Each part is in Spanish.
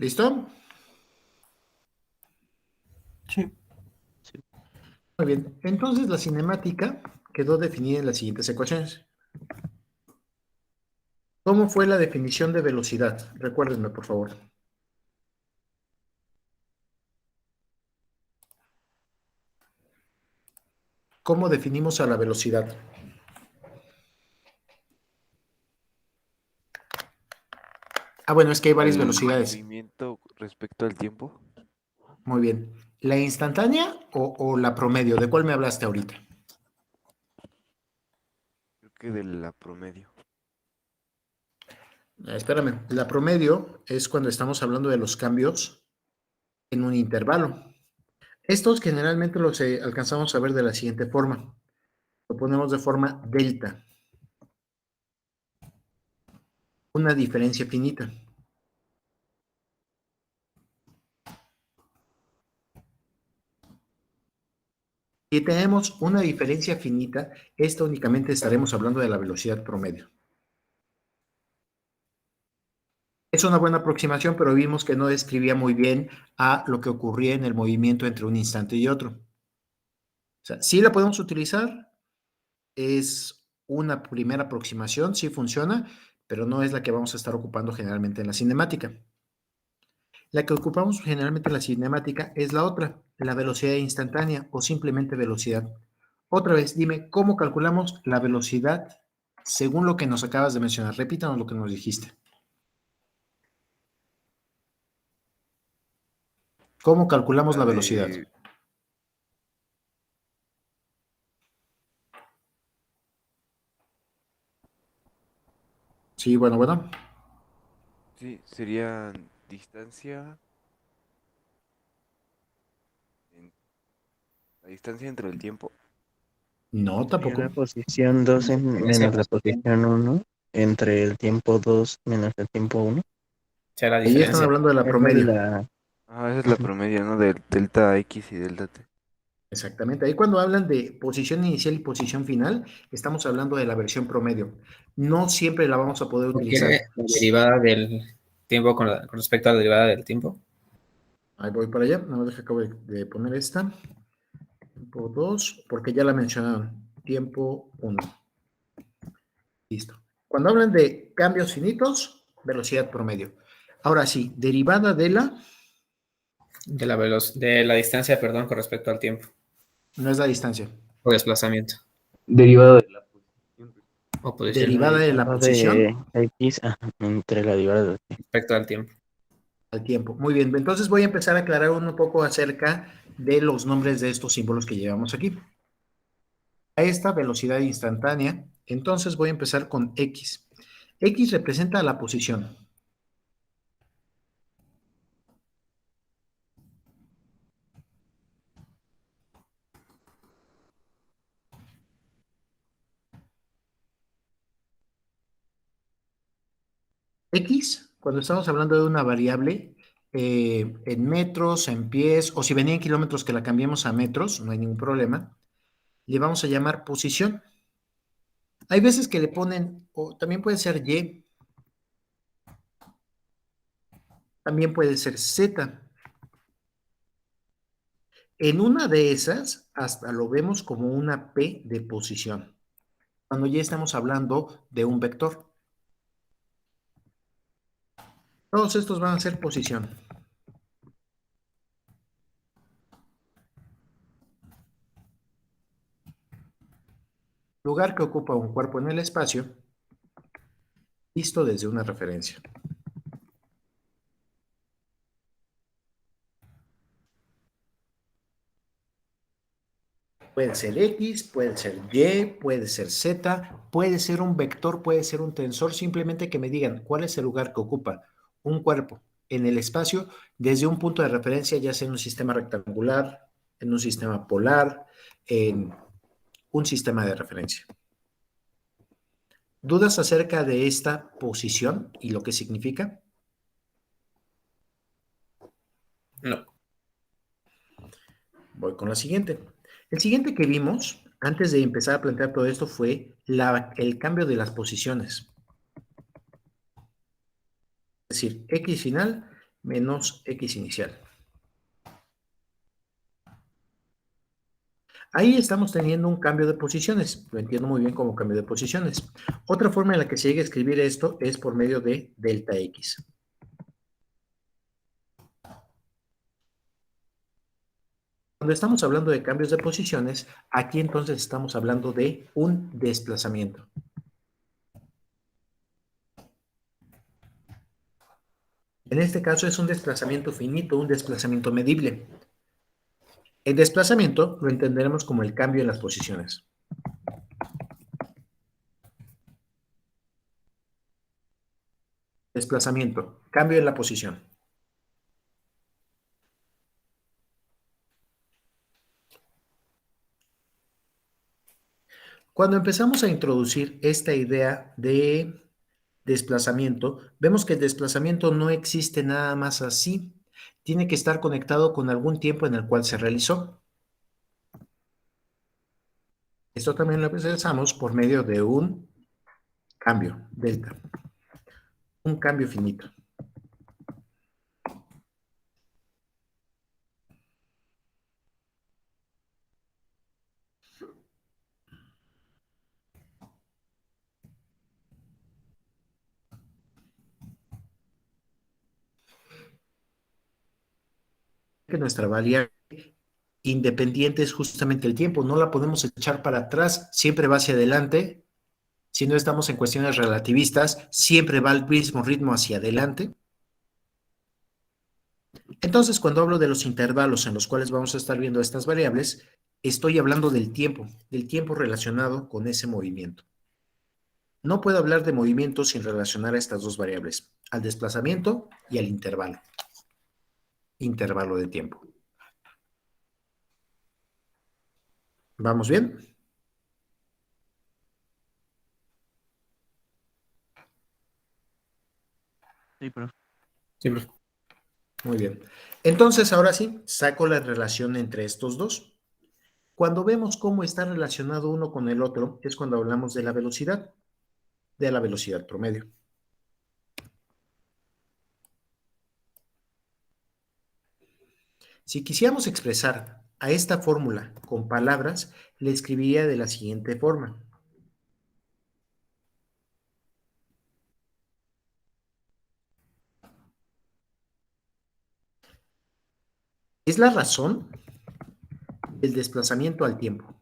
¿Listo? Sí. Muy bien. Entonces la cinemática quedó definida en las siguientes ecuaciones. ¿Cómo fue la definición de velocidad? Recuérdenme, por favor. ¿Cómo definimos a la velocidad? Bueno, es que hay varias El velocidades. movimiento respecto al tiempo. Muy bien. ¿La instantánea o la promedio? ¿De cuál me hablaste ahorita? Creo que de la promedio. Espérame. La promedio es cuando estamos hablando de los cambios en un intervalo. Estos generalmente los alcanzamos a ver de la siguiente forma. Lo ponemos de forma delta. Una diferencia finita. Si tenemos una diferencia finita, esta únicamente estaremos hablando de la velocidad promedio. Es una buena aproximación, pero vimos que no describía muy bien a lo que ocurría en el movimiento entre un instante y otro. O sea, sí la podemos utilizar, es una primera aproximación, sí funciona, pero no es la que vamos a estar ocupando generalmente en la cinemática. La que ocupamos generalmente en la cinemática es la otra, la velocidad instantánea o simplemente velocidad. Otra vez, dime, ¿cómo calculamos la velocidad según lo que nos acabas de mencionar? Repítanos lo que nos dijiste. ¿Cómo calculamos La la velocidad? de... Sí, bueno. Sí, sería distancia... en- la distancia entre el tiempo. No, Sería tampoco. la posición 2 menos la posición 1 entre el tiempo 2 menos el tiempo 1. Sea la Ahí están diferencia. hablando de la Esa es promedio. la... Ah, esa es la Ujú. promedio, ¿no? Del delta X y delta T. Exactamente. Ahí cuando hablan de posición inicial y posición final, estamos hablando de la versión promedio. No siempre la vamos a poder ¿Por utilizar. qué la derivada del tiempo con respecto a la derivada del tiempo? Ahí voy para allá. Nada más deja acabo de poner esta. Tiempo 2, porque ya la mencionaron. Tiempo 1. Listo. Cuando hablan de cambios finitos, velocidad promedio. Ahora sí, derivada de la, De la distancia, perdón, con respecto al tiempo no es la distancia, o desplazamiento Derivada de la posición. o posición derivada de la Derivada de posición X entre la derivada de T. respecto al tiempo. al tiempo. Muy bien, entonces voy a empezar a aclarar un poco acerca de los nombres de estos símbolos que llevamos aquí. A esta velocidad instantánea, entonces voy a empezar con X. X representa la posición. X, cuando estamos hablando de una variable en metros, en pies, o si venía en kilómetros que la cambiemos a metros, no hay ningún problema, le vamos a llamar posición. Hay veces que le ponen, o también puede ser Y, también puede ser Z. En una de esas, hasta lo vemos como una P de posición, cuando ya estamos hablando de un vector. Todos estos van a ser posición. Lugar que ocupa un cuerpo en el espacio, visto desde una referencia. Puede ser X, puede ser Y, puede ser Z, puede ser un vector, puede ser un tensor, simplemente que me digan cuál es el lugar que ocupa un cuerpo en el espacio desde un punto de referencia, ya sea en un sistema rectangular, en un sistema polar, en un sistema de referencia. ¿Dudas acerca de esta posición y lo que significa? No. Voy con la siguiente. El siguiente que vimos, antes de empezar a plantear todo esto, fue el cambio de las posiciones. Es decir, X final menos x inicial. Ahí estamos teniendo un cambio de posiciones. Lo entiendo muy bien como cambio de posiciones. Otra forma en la que se llega a escribir esto es por medio de delta x. Cuando estamos hablando de cambios de posiciones, aquí entonces estamos hablando de un desplazamiento. En este caso es un desplazamiento finito, un desplazamiento medible. El desplazamiento lo entenderemos como el cambio en las posiciones. Desplazamiento, cambio en la posición. Cuando empezamos a introducir esta idea de desplazamiento, vemos que el desplazamiento no existe nada más así. Tiene que estar conectado con algún tiempo en el cual se realizó. Esto también lo expresamos por medio de un cambio, delta. Un cambio finito. Que nuestra variable independiente es justamente el tiempo. No la podemos echar para atrás, siempre va hacia adelante. Si no estamos en cuestiones relativistas, siempre va al mismo ritmo hacia adelante. Entonces, cuando hablo de los intervalos en los cuales vamos a estar viendo estas variables, estoy hablando del tiempo relacionado con ese movimiento. No puedo hablar de movimiento sin relacionar a estas dos variables, al desplazamiento y al intervalo de tiempo. ¿Vamos bien? Sí, profe. Sí, profe. Muy bien. Entonces, ahora sí, saco la relación entre estos dos. Cuando vemos cómo está relacionado uno con el otro, es cuando hablamos de la velocidad promedio. Si quisiéramos expresar a esta fórmula con palabras, le escribiría de la siguiente forma. Es la razón del desplazamiento al tiempo.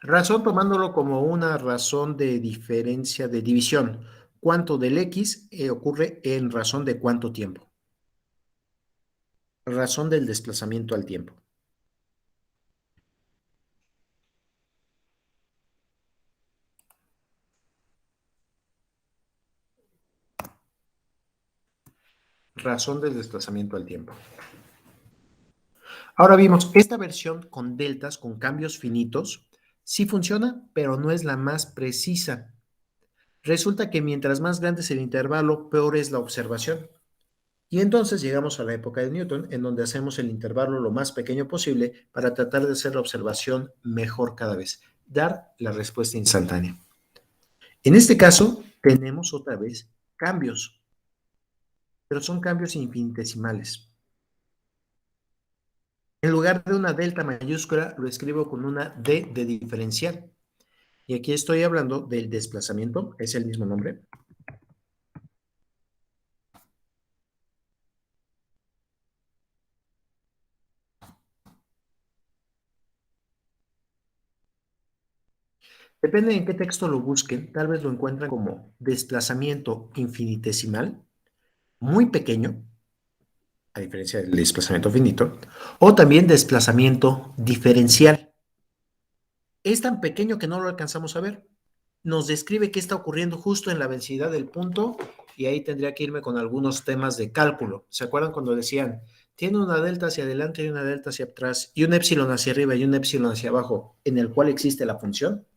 Razón tomándolo como una razón de diferencia de división. ¿Cuánto del x ocurre en razón de cuánto tiempo? Razón del desplazamiento al tiempo. Razón del desplazamiento al tiempo. Ahora vimos esta versión con deltas, con cambios finitos, sí funciona, pero no es la más precisa. Resulta que mientras más grande es el intervalo, peor es la observación. Y entonces llegamos a la época de Newton, en donde hacemos el intervalo lo más pequeño posible para tratar de hacer la observación mejor cada vez, dar la respuesta instantánea. En este caso, tenemos otra vez cambios, pero son cambios infinitesimales. En lugar de una delta mayúscula, lo escribo con una D de diferencial. Y aquí estoy hablando del desplazamiento, es el mismo nombre. Depende en qué texto lo busquen, tal vez lo encuentran como desplazamiento infinitesimal, muy pequeño, a diferencia del desplazamiento finito, o también desplazamiento diferencial. Es tan pequeño que no lo alcanzamos a ver. Nos describe qué está ocurriendo justo en la velocidad del punto y ahí tendría que irme con algunos temas de cálculo. ¿Se acuerdan cuando decían, tiene una delta hacia adelante y una delta hacia atrás y un épsilon hacia arriba y un épsilon hacia abajo en el cual existe la función?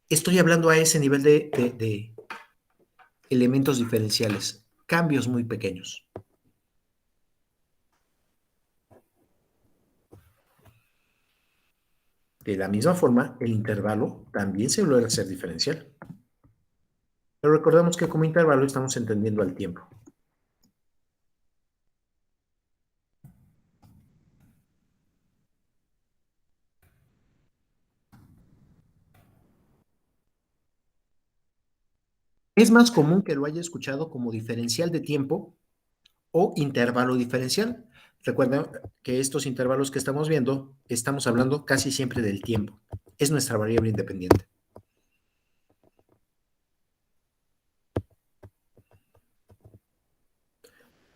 Estoy hablando a ese nivel de elementos diferenciales, cambios muy pequeños. De la misma forma, el intervalo también se logra hacer diferencial. Pero recordemos que como intervalo estamos entendiendo al tiempo. Es más común que lo haya escuchado como diferencial de tiempo o intervalo diferencial. Recuerden que estos intervalos que estamos viendo, estamos hablando casi siempre del tiempo. Es nuestra variable independiente.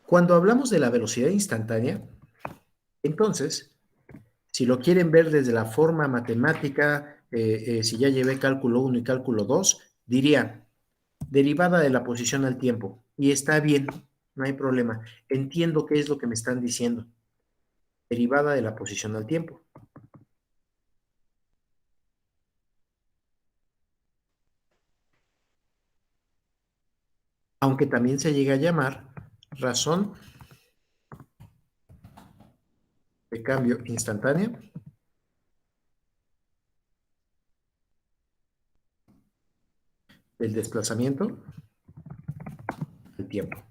Cuando hablamos de la velocidad instantánea, entonces, si lo quieren ver desde la forma matemática, si ya llevé cálculo 1 y cálculo 2, diría derivada de la posición al tiempo. Y está bien, no hay problema. Entiendo qué es lo que me están diciendo. Derivada de la posición al tiempo. Aunque también se llega a llamar razón de cambio instantánea del desplazamiento al tiempo.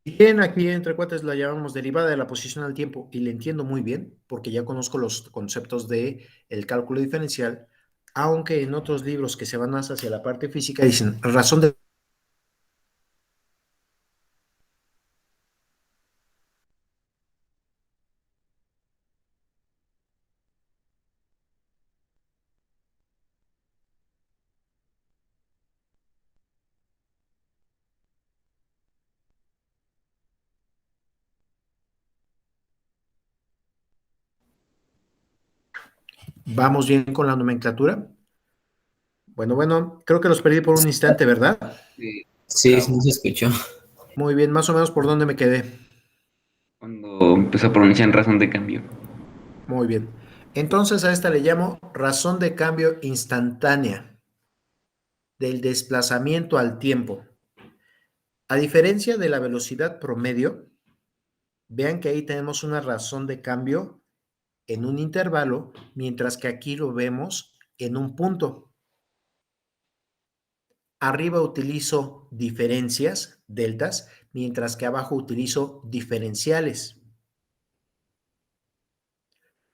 Y bien, aquí entre cuates la llamamos derivada de la posición al tiempo y le entiendo muy bien porque ya conozco los conceptos de el cálculo diferencial, aunque en otros libros que se van más hacia la parte física dicen razón de... ¿Vamos bien con la nomenclatura? Bueno, creo que los perdí por un instante, ¿verdad? Sí, sí, sí se escuchó. Muy bien, más o menos por dónde me quedé. Cuando empezó a pronunciar en razón de cambio. Muy bien. Entonces a esta le llamo razón de cambio instantánea del desplazamiento al tiempo. A diferencia de la velocidad promedio, vean que ahí tenemos una razón de cambio en un intervalo, mientras que aquí lo vemos en un punto. Arriba utilizo diferencias, deltas, mientras que abajo utilizo diferenciales.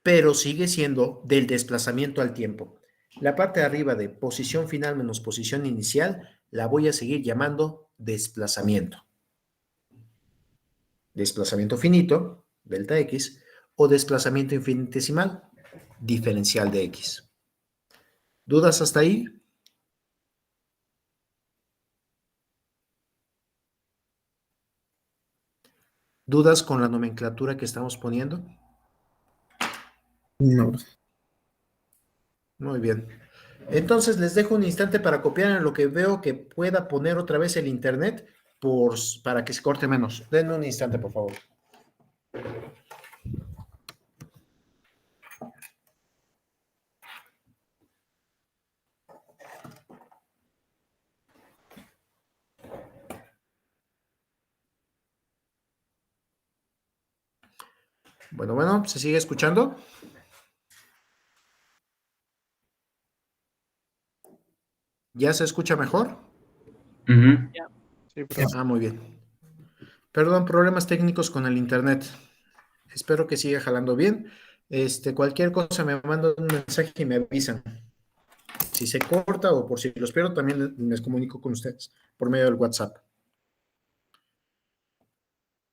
Pero sigue siendo del desplazamiento al tiempo. La parte de arriba de posición final menos posición inicial la voy a seguir llamando desplazamiento. Desplazamiento finito, delta X, o desplazamiento infinitesimal, diferencial de X. ¿Dudas hasta ahí? ¿Dudas con la nomenclatura que estamos poniendo? No. Muy bien. Entonces les dejo un instante para copiar en lo que veo que pueda poner otra vez el internet para que se corte menos. Denme un instante, por favor. Bueno, ¿se sigue escuchando? ¿Ya se escucha mejor? Ujú. Sí, profe. Ah, muy bien. Perdón, problemas técnicos con el internet. Espero que siga jalando bien. Cualquier cosa me mandan un mensaje y me avisan. Si se corta o por si los pierdo, también les comunico con ustedes por medio del WhatsApp.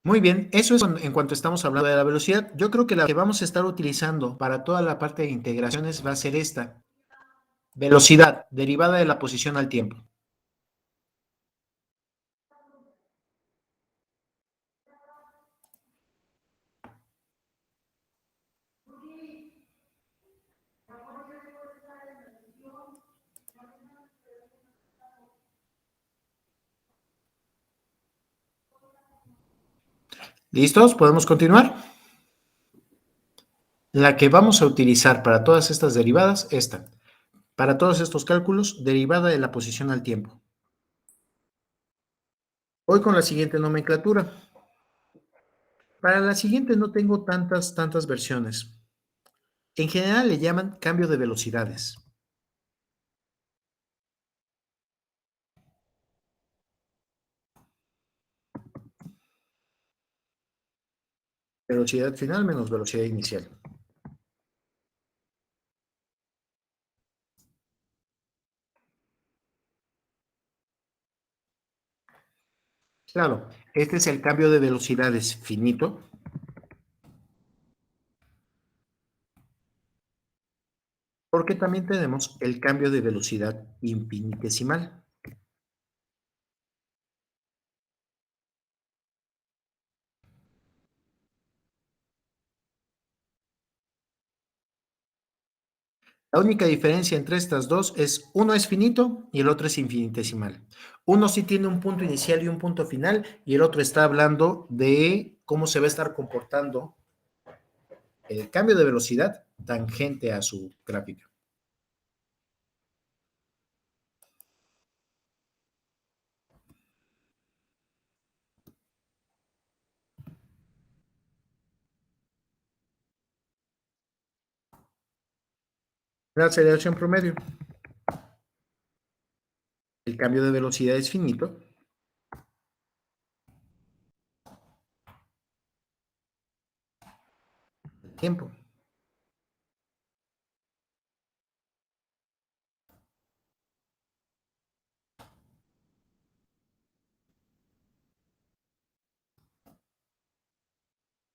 Muy bien, eso es en cuanto estamos hablando de la velocidad. Yo creo que la que vamos a estar utilizando para toda la parte de integraciones va a ser esta. Velocidad, derivada de la posición al tiempo. ¿Listos? ¿Podemos continuar? La que vamos a utilizar para todas estas derivadas, esta. Para todos estos cálculos, derivada de la posición al tiempo. Voy con la siguiente nomenclatura. Para la siguiente no tengo tantas versiones. En general le llaman cambio de velocidades. Velocidad final menos velocidad inicial. Claro, este es el cambio de velocidades finito. Porque también tenemos el cambio de velocidad infinitesimal. La única diferencia entre estas dos es uno es finito y el otro es infinitesimal. Uno sí tiene un punto inicial y un punto final y el otro está hablando de cómo se va a estar comportando el cambio de velocidad tangente a su gráfica. La aceleración promedio. El cambio de velocidad es finito. El tiempo.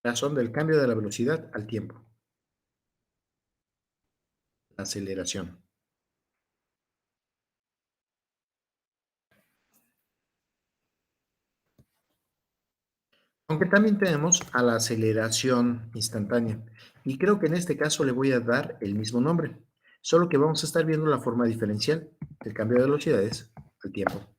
Razón del cambio de la velocidad al tiempo. La aceleración. Aunque también tenemos a la aceleración instantánea. Y creo que en este caso le voy a dar el mismo nombre. Solo que vamos a estar viendo la forma diferencial del cambio de velocidades al tiempo.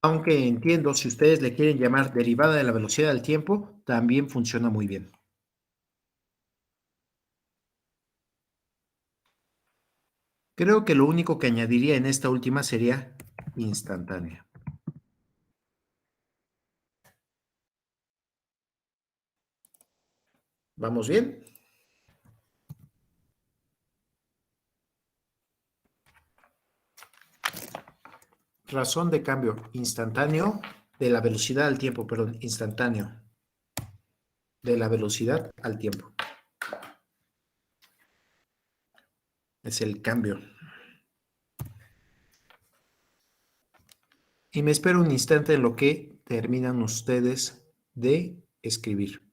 Aunque entiendo, si ustedes le quieren llamar derivada de la velocidad del tiempo, también funciona muy bien. Creo que lo único que añadiría en esta última sería instantánea. ¿Vamos bien? Razón de cambio instantáneo de la velocidad al tiempo, perdón, instantáneo de la velocidad al tiempo. Es el cambio. Y me espero un instante en lo que terminan ustedes de escribir.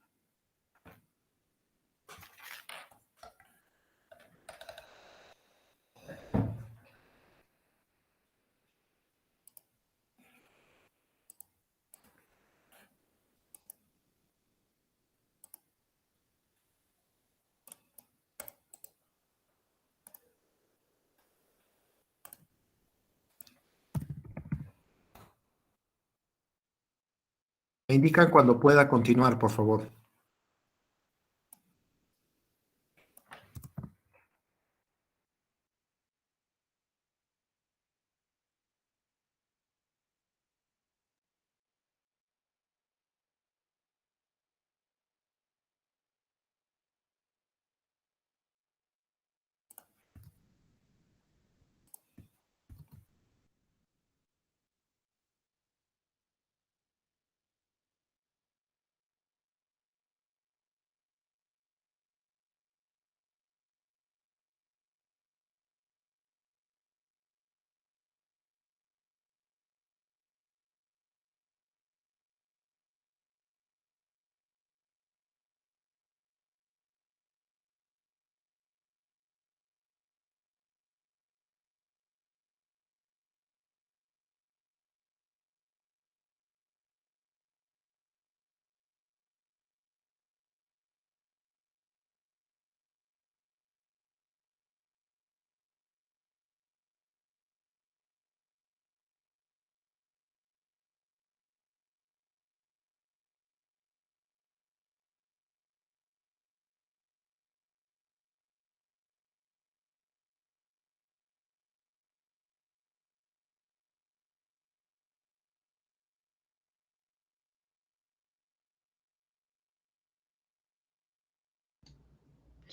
Me indican cuando pueda continuar, por favor.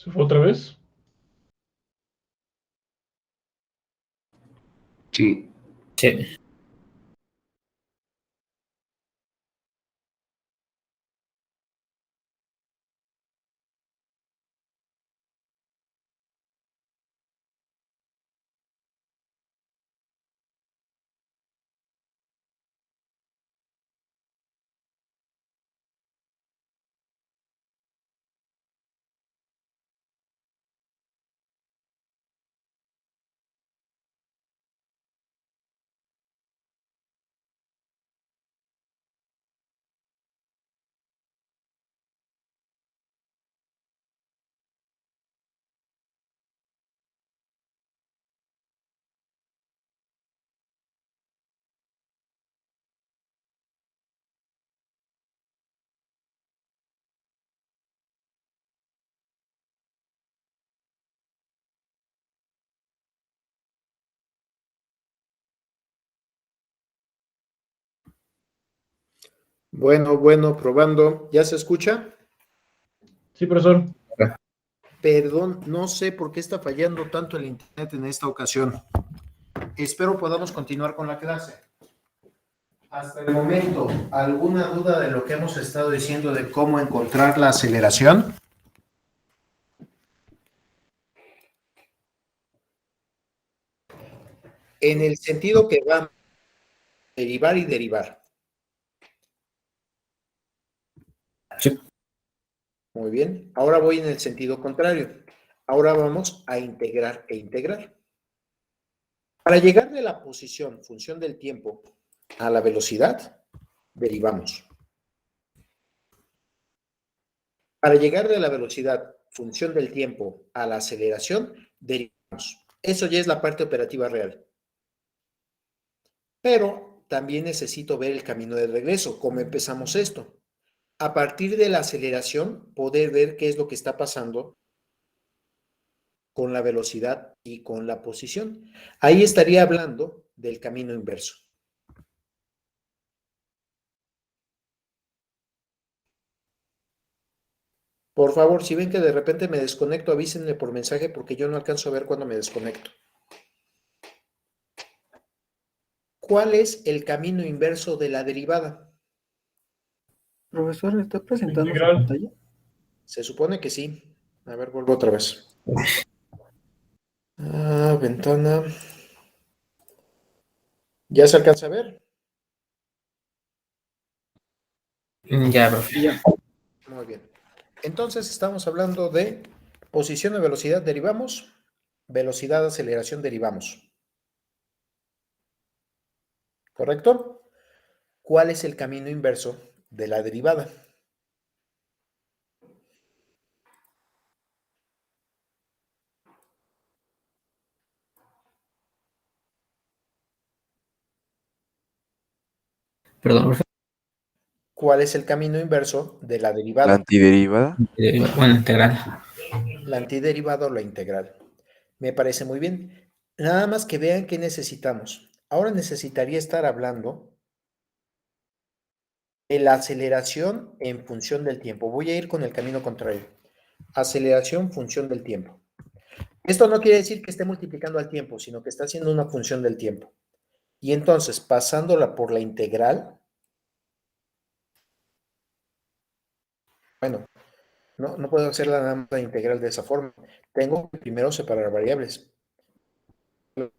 ¿Se fue otra vez? Sí. Sí. Bueno, probando. ¿Ya se escucha? Sí, profesor. Perdón, no sé por qué está fallando tanto el internet en esta ocasión. Espero podamos continuar con la clase. Hasta el momento, ¿alguna duda de lo que hemos estado diciendo de cómo encontrar la aceleración? En el sentido que va a derivar y derivar. Sí. Muy bien. Ahora voy en el sentido contrario. Ahora vamos a integrar e integrar. Para llegar de la posición, función del tiempo, a la velocidad, derivamos. Para llegar de la velocidad, función del tiempo, a la aceleración, derivamos. Eso ya es la parte operativa real. Pero también necesito ver el camino de regreso, cómo empezamos esto. A partir de la aceleración, poder ver qué es lo que está pasando con la velocidad y con la posición. Ahí estaría hablando del camino inverso. Por favor, si ven que de repente me desconecto, avísenme por mensaje porque yo no alcanzo a ver cuando me desconecto. ¿Cuál es el camino inverso de la derivada? Profesor, ¿está presentando su Integral. pantalla? Se supone que sí. A ver, vuelvo otra vez. Ventana. ¿Ya se alcanza a ver? Ya, profe. Muy bien. Entonces estamos hablando de posición de velocidad, derivamos. Velocidad, aceleración, derivamos. ¿Correcto? ¿Cuál es el camino inverso de la derivada? Perdón, profe. ¿Cuál es el camino inverso de la La derivada? antiderivada. Bueno, integral. La antiderivada o la integral. Me parece muy bien. Nada más que vean qué necesitamos. Ahora necesitaría estar hablando de la aceleración en función del tiempo. Voy a ir con el camino contrario. Aceleración función del tiempo. Esto no quiere decir que esté multiplicando al tiempo, sino que está haciendo una función del tiempo. Y entonces, pasándola por la integral, bueno, no puedo hacerla nada más la integral de esa forma. Tengo que primero separar variables. Creo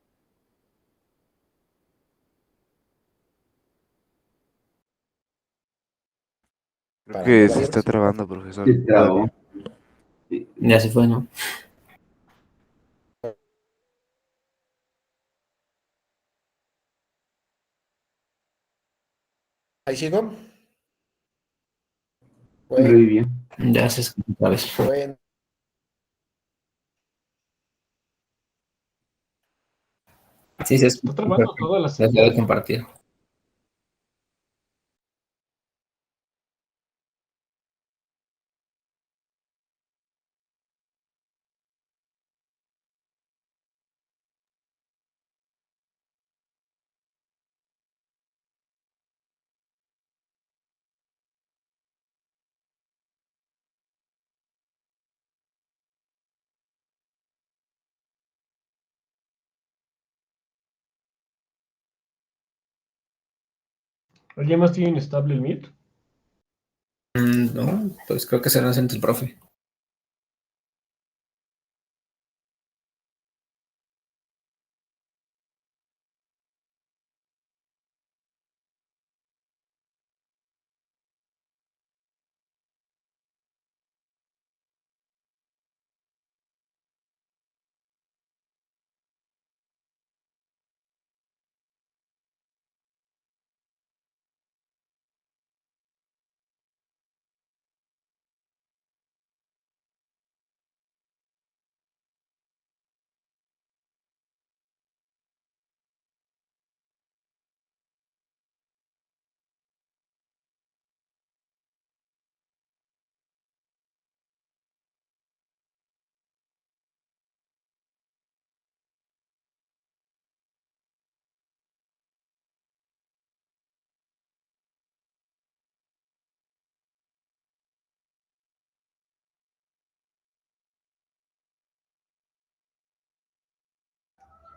Para que no se está variables. trabando, profesor. Se trabó. Ya se fue, ¿no? Ahí sigo. Bueno, Revivió. Ya se escucha otra vez. bueno. Sí, se Está escucha. trabando toda la Las voy a señal. compartir. ¿Alguien más tiene inestable el Meet? No, pues creo que se lo hace el profe.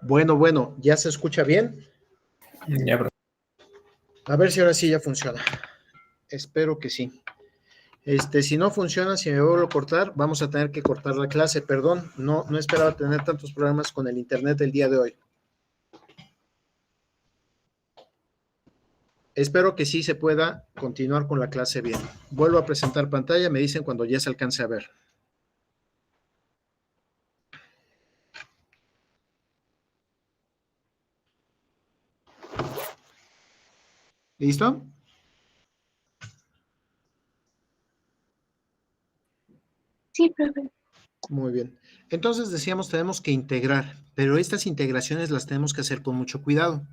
Bueno, ¿ya se escucha bien? Ya, profe. A ver si ahora sí ya funciona. Espero que sí. Si no funciona, si me vuelvo a cortar, vamos a tener que cortar la clase. Perdón, no esperaba tener tantos problemas con el internet el día de hoy. Espero que sí se pueda continuar con la clase bien. Vuelvo a presentar pantalla, me dicen cuando ya se alcance a ver. ¿Listo? Sí, profe. Muy bien. Entonces decíamos, tenemos que integrar, pero estas integraciones las tenemos que hacer con mucho cuidado.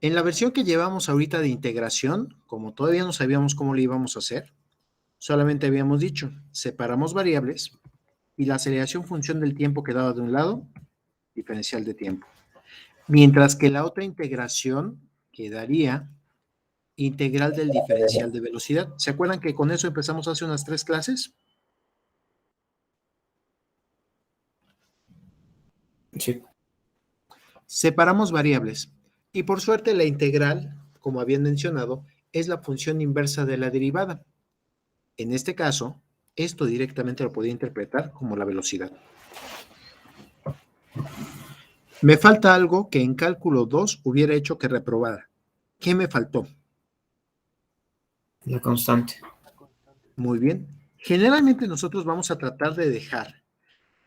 En la versión que llevamos ahorita de integración, como todavía no sabíamos cómo le íbamos a hacer, solamente habíamos dicho, separamos variables y la aceleración función del tiempo quedaba de un lado, diferencial de tiempo. Mientras que la otra integración quedaría integral del diferencial de velocidad. ¿Se acuerdan que con eso empezamos hace unas 3 clases? Sí. Separamos variables y por suerte la integral, como habían mencionado, es la función inversa de la derivada. En este caso, esto directamente lo podía interpretar como la velocidad. Me falta algo que en cálculo 2 hubiera hecho que reprobara. ¿Qué me faltó? La constante. Muy bien. Generalmente nosotros vamos a tratar de dejar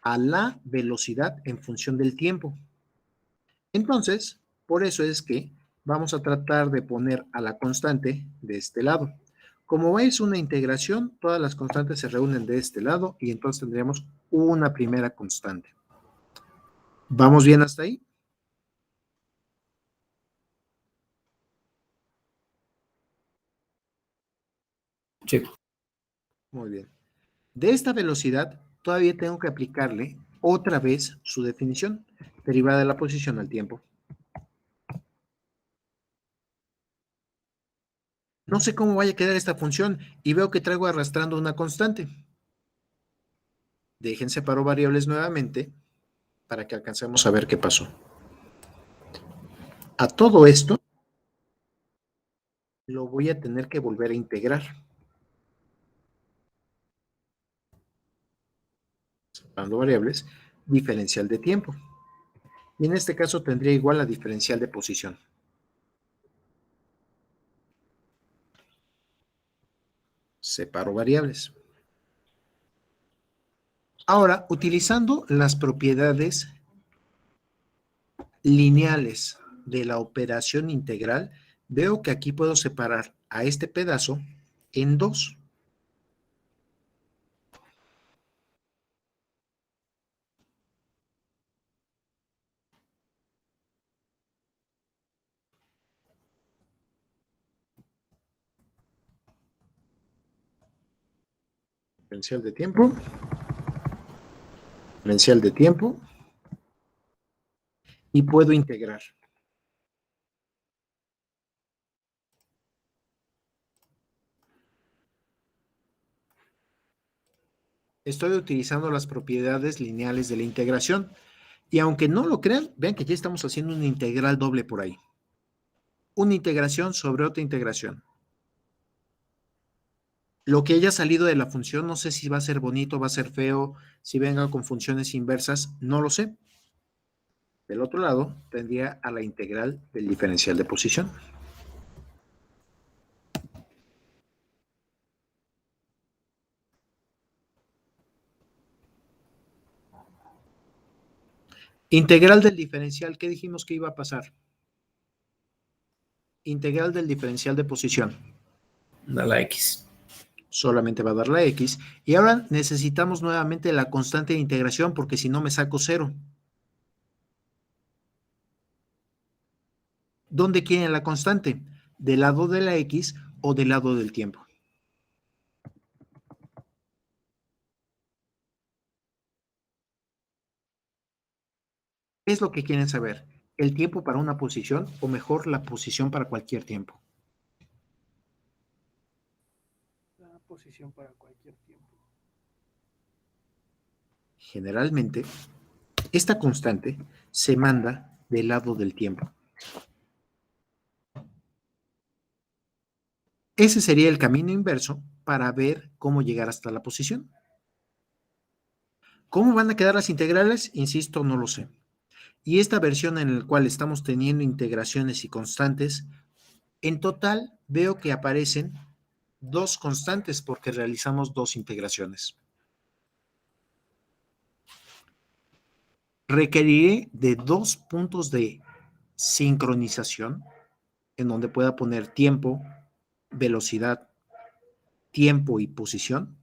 a la velocidad en función del tiempo. Entonces, por eso es que vamos a tratar de poner a la constante de este lado. Como es una integración, todas las constantes se reúnen de este lado y entonces tendríamos una primera constante. ¿Vamos bien hasta ahí? Sí. Muy bien. De esta velocidad, todavía tengo que aplicarle otra vez su definición, derivada de la posición al tiempo. No sé cómo vaya a quedar esta función y veo que traigo arrastrando una constante. Dejen separo variables nuevamente para que alcancemos a ver qué pasó. A todo esto lo voy a tener que volver a integrar. Separando variables, diferencial de tiempo. Y en este caso tendría igual la diferencial de posición. Separo variables. Ahora, utilizando las propiedades lineales de la operación integral, veo que aquí puedo separar a este pedazo en dos. Diferencial de tiempo. Diferencial de tiempo. Y puedo integrar. Estoy utilizando las propiedades lineales de la integración. Y aunque no lo crean, vean que ya estamos haciendo una integral doble por ahí. una integración sobre otra integración. Lo que haya salido de la función, no sé si va a ser bonito, va a ser feo, si venga con funciones inversas, no lo sé. Del otro lado, tendría a la integral del diferencial de posición. Integral del diferencial, ¿qué dijimos que iba a pasar? Integral del diferencial de posición. Da la X. Solamente va a dar la X. Y ahora necesitamos nuevamente la constante de integración porque si no me saco 0. ¿Dónde quieren la constante? ¿Del lado de la X o del lado del tiempo? ¿Qué es lo que quieren saber? ¿El tiempo para una posición o mejor la posición para cualquier tiempo? La posición para cualquier tiempo. Generalmente, esta constante se manda del lado del tiempo. Ese sería el camino inverso para ver cómo llegar hasta la posición. ¿Cómo van a quedar las integrales? Insisto, no lo sé. Y esta versión en la cual estamos teniendo integraciones y constantes, en total veo que aparecen 2 constantes porque realizamos 2 integraciones. Requeriré de 2 puntos de sincronización en donde pueda poner tiempo, velocidad, tiempo y posición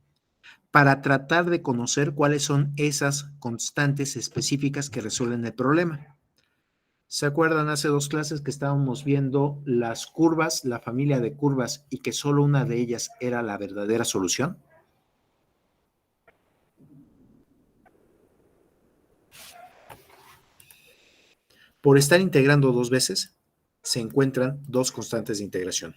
para tratar de conocer cuáles son esas constantes específicas que resuelven el problema. ¿Se acuerdan hace 2 clases que estábamos viendo las curvas, la familia de curvas y que solo una de ellas era la verdadera solución? Por estar integrando 2 veces, se encuentran 2 constantes de integración.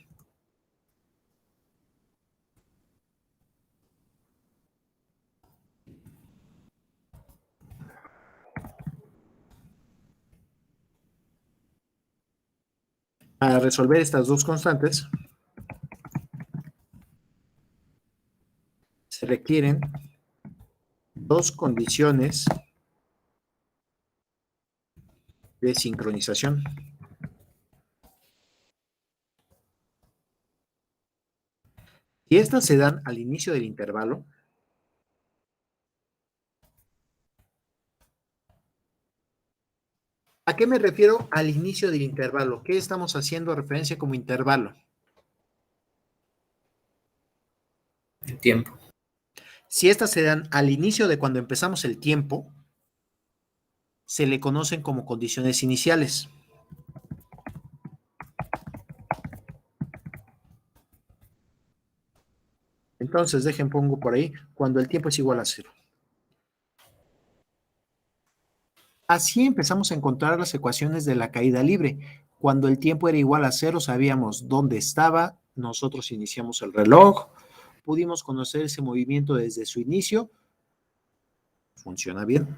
Para resolver estas 2 constantes, se requieren 2 condiciones de sincronización. Si estas se dan al inicio del intervalo, ¿a qué me refiero al inicio del intervalo? ¿Qué estamos haciendo referencia como intervalo? El tiempo. Si estas se dan al inicio de cuando empezamos el tiempo, se le conocen como condiciones iniciales. Entonces, pongo por ahí, cuando el tiempo es igual a 0. Así empezamos a encontrar las ecuaciones de la caída libre. Cuando el tiempo era igual a 0, sabíamos dónde estaba, nosotros iniciamos el reloj, pudimos conocer ese movimiento desde su inicio. Funciona bien.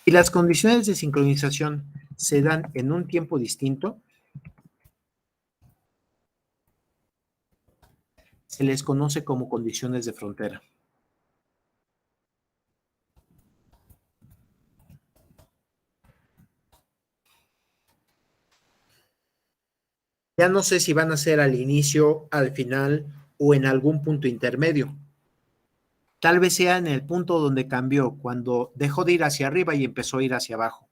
Y las condiciones de sincronización se dan en un tiempo distinto. Se les conoce como condiciones de frontera. Ya no sé si van a ser al inicio, al final o en algún punto intermedio. Tal vez sea en el punto donde cambió, cuando dejó de ir hacia arriba y empezó a ir hacia abajo.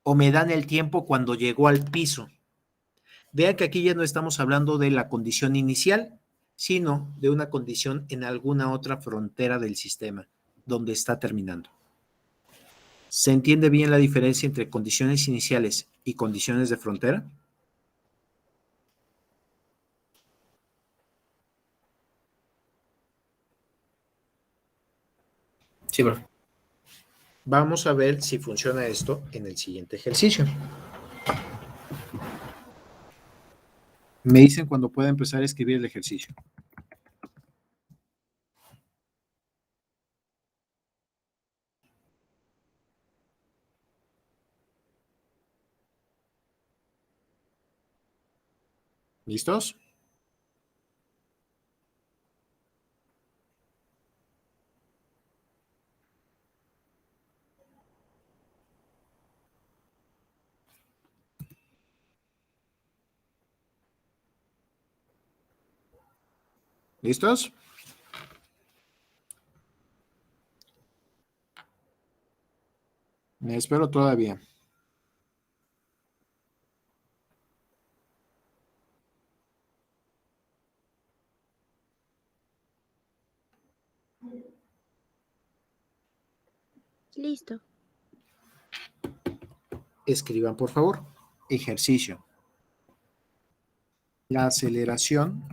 O me dan el tiempo cuando llegó al piso. Vean que aquí ya no estamos hablando de la condición inicial, sino de una condición en alguna otra frontera del sistema, donde está terminando. ¿Se entiende bien la diferencia entre condiciones iniciales y condiciones de frontera? Sí, profe. Vamos a ver si funciona esto en el siguiente ejercicio. Me dicen cuando pueda empezar a escribir el ejercicio. ¿Listos? ¿Listos? Me espero todavía. Listo. Escriban, por favor. Ejercicio. La aceleración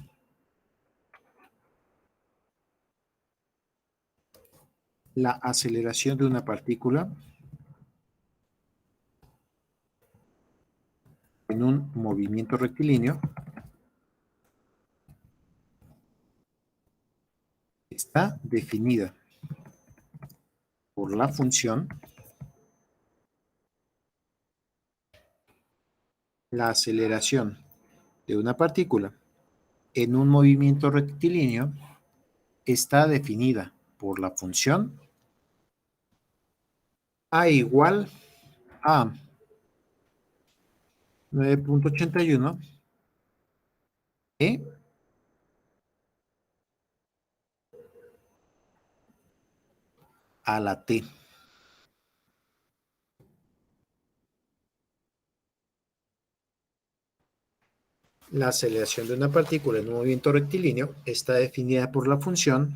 de una partícula en un movimiento rectilíneo está definida por la función la aceleración de una partícula en un movimiento rectilíneo está definida por la función A igual a 9.81 e a la t. La aceleración de una partícula en un movimiento rectilíneo está definida por la función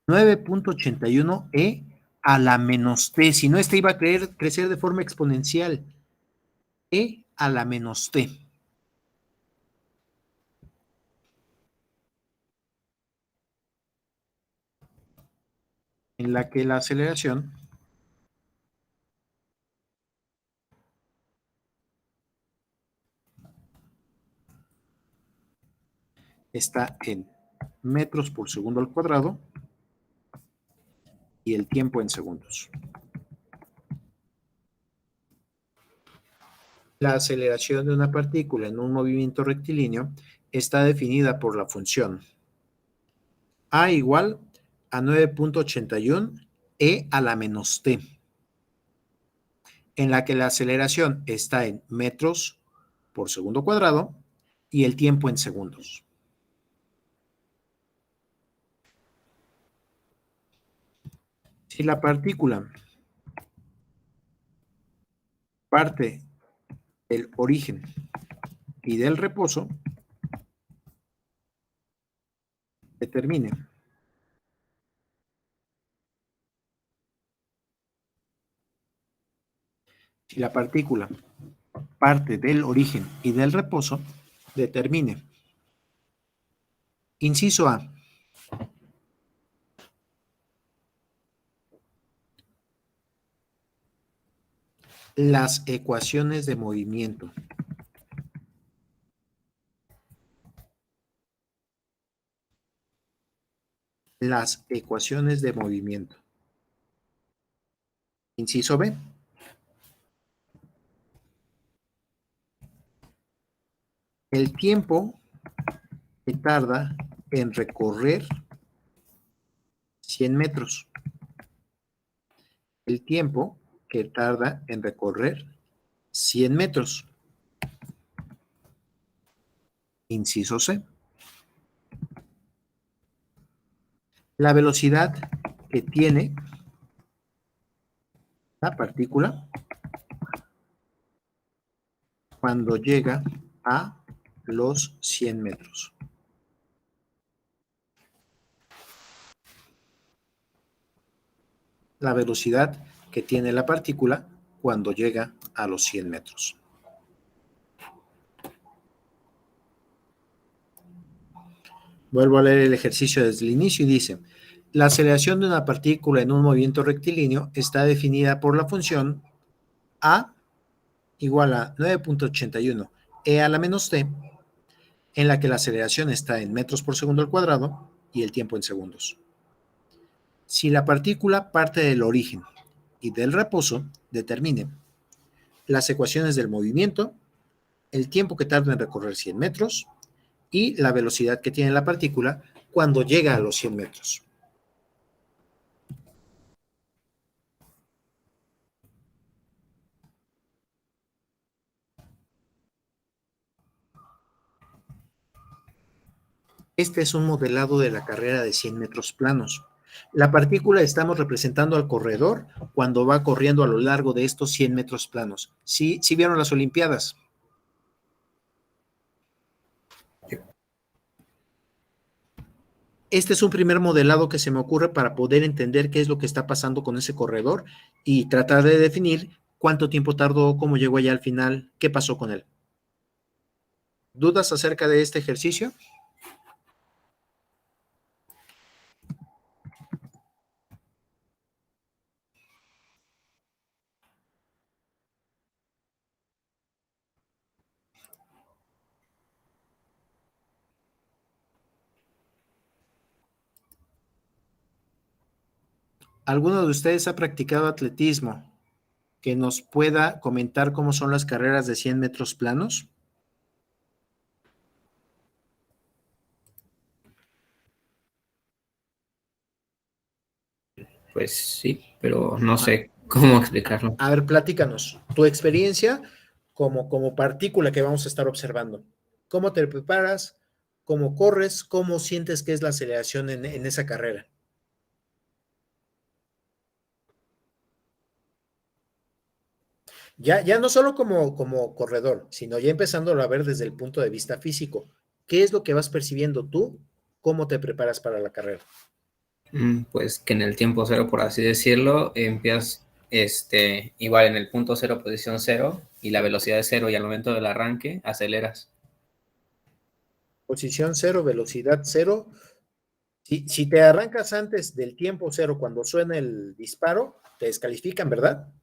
9.81 e a la menos t. Si no, este iba a crecer de forma exponencial. E a la menos t. En la que la aceleración está en metros por segundo al cuadrado y el tiempo en segundos. La aceleración de una partícula en un movimiento rectilíneo está definida por la función A igual a 9.81 e a la menos t, en la que la aceleración está en metros por segundo cuadrado y el tiempo en segundos. Si la partícula parte del origen y del reposo, determine si la partícula parte del origen y del reposo, determine. Inciso A. Las ecuaciones de movimiento. Las ecuaciones de movimiento. Inciso B. El tiempo que tarda en recorrer 100 metros. El tiempo que tarda en recorrer 100 metros. Inciso C. La velocidad que tiene la partícula cuando llega a los 100 metros. La velocidad que tiene la partícula cuando llega a los 100 metros. Vuelvo a leer el ejercicio desde el inicio y dice: la aceleración de una partícula en un movimiento rectilíneo está definida por la función A igual a 9.81 e a la menos t, en la que la aceleración está en metros por segundo al cuadrado y el tiempo en segundos. Si la partícula parte del origen y del reposo, determine. las ecuaciones del movimiento, el tiempo que tarda en recorrer 100 metros y la velocidad que tiene la partícula cuando llega a los 100 metros. Este es un modelado de la carrera de 100 metros planos. La partícula estamos representando al corredor cuando va corriendo a lo largo de estos 100 metros planos. ¿Sí vieron las Olimpiadas? Este es un primer modelado que se me ocurre para poder entender qué es lo que está pasando con ese corredor y tratar de definir cuánto tiempo tardó, cómo llegó allá al final, qué pasó con él. ¿Dudas acerca de este ejercicio? ¿Alguno de ustedes ha practicado atletismo que nos pueda comentar cómo son las carreras de 100 metros planos? Pues sí, pero no sé cómo explicarlo. A ver, platícanos tu experiencia como partícula que vamos a estar observando. ¿Cómo te preparas? ¿Cómo corres? ¿Cómo sientes que es la aceleración en esa carrera? Ya no solo como corredor, sino ya empezándolo a ver desde el punto de vista físico. ¿Qué es lo que vas percibiendo tú? ¿Cómo te preparas para la carrera? Pues que en el tiempo cero, por así decirlo, empiezas igual en el punto cero, posición cero, y la velocidad es cero, y al momento del arranque aceleras. Posición cero, velocidad cero. Si te arrancas antes del tiempo cero cuando suena el disparo, te descalifican, ¿verdad?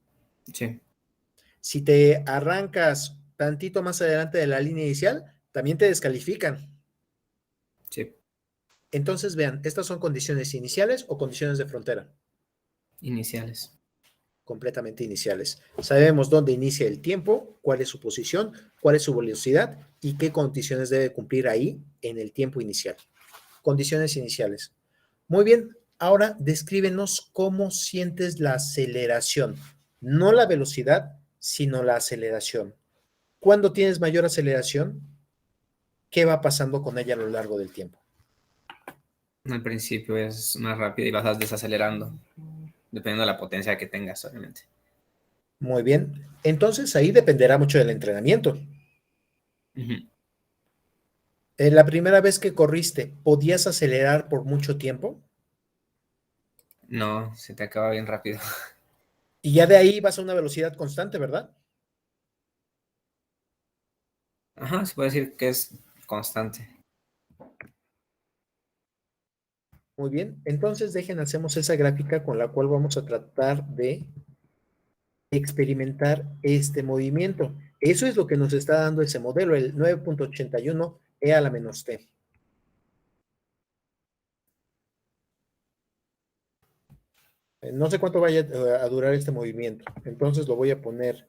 Sí. Si te arrancas tantito más adelante de la línea inicial, también te descalifican. Sí. Entonces, vean, ¿estas son condiciones iniciales o condiciones de frontera? Iniciales. Completamente iniciales. Sabemos dónde inicia el tiempo, cuál es su posición, cuál es su velocidad y qué condiciones debe cumplir ahí en el tiempo inicial. Condiciones iniciales. Muy bien, ahora descríbenos cómo sientes la aceleración. No la velocidad, sino la aceleración. ¿Cuándo tienes mayor aceleración? ¿Qué va pasando con ella a lo largo del tiempo? Al principio es más rápido y vas desacelerando, dependiendo de la potencia que tengas, obviamente. Muy bien. Entonces ahí dependerá mucho del entrenamiento. Uh-huh. La primera vez que corriste, ¿podías acelerar por mucho tiempo? No, se te acaba bien rápido. Y ya de ahí vas a una velocidad constante, ¿verdad? Ajá, se puede decir que es constante. Muy bien. Entonces hacemos esa gráfica con la cual vamos a tratar de experimentar este movimiento. Eso es lo que nos está dando ese modelo, el 9.81 e a la menos t. No sé cuánto vaya a durar este movimiento, entonces lo voy a poner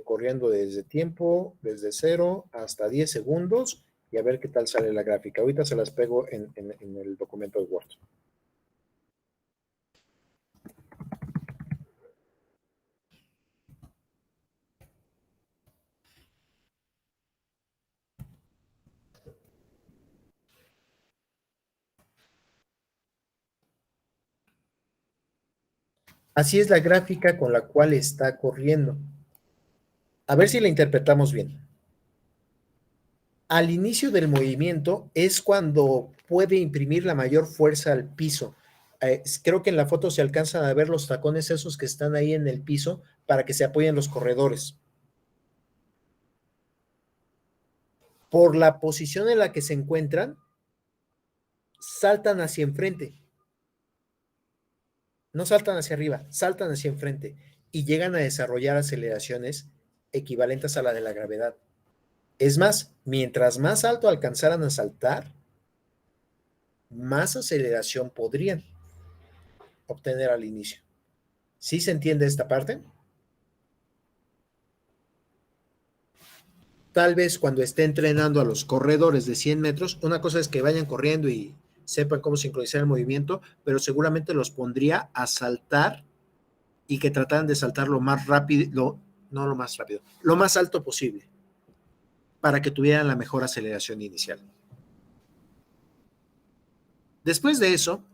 corriendo desde tiempo, desde 0 hasta 10 segundos y a ver qué tal sale la gráfica. Ahorita se las pego en el documento de Word. Así es la gráfica con la cual está corriendo. A ver si la interpretamos bien. Al inicio del movimiento es cuando puede imprimir la mayor fuerza al piso. Creo que en la foto se alcanzan a ver los tacones esos que están ahí en el piso para que se apoyen los corredores. Por la posición en la que se encuentran, saltan hacia enfrente. No saltan hacia arriba, saltan hacia enfrente y llegan a desarrollar aceleraciones equivalentes a la de la gravedad. Es más, mientras más alto alcanzaran a saltar, más aceleración podrían obtener al inicio. ¿Sí se entiende esta parte? tal vez cuando esté entrenando a los corredores de 100 metros, una cosa es que vayan corriendo y sepan cómo sincronizar el movimiento, pero seguramente los pondría a saltar y que trataran de saltar lo más rápido, no lo más rápido, lo más alto posible, para que tuvieran la mejor aceleración inicial. Después de eso,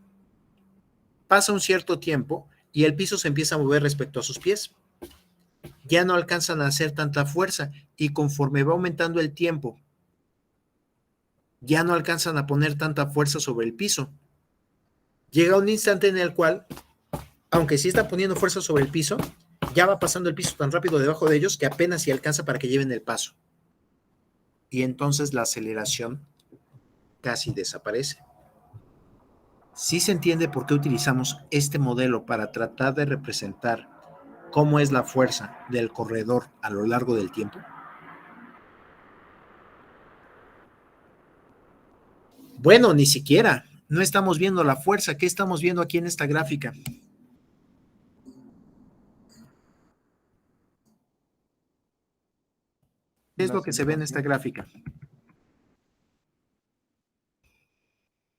pasa un cierto tiempo y el piso se empieza a mover respecto a sus pies. Ya no alcanzan a hacer tanta fuerza y conforme va aumentando el tiempo, ya no alcanzan a poner tanta fuerza sobre el piso. Llega un instante en el cual, aunque sí están poniendo fuerza sobre el piso, ya va pasando el piso tan rápido debajo de ellos que apenas si alcanza para que lleven el paso. Y entonces la aceleración casi desaparece. ¿Sí se entiende por qué utilizamos este modelo para tratar de representar cómo es la fuerza del corredor a lo largo del tiempo? Bueno, ni siquiera. No estamos viendo la fuerza. ¿Qué estamos viendo aquí en esta gráfica? ¿Qué es lo que se ve en esta gráfica?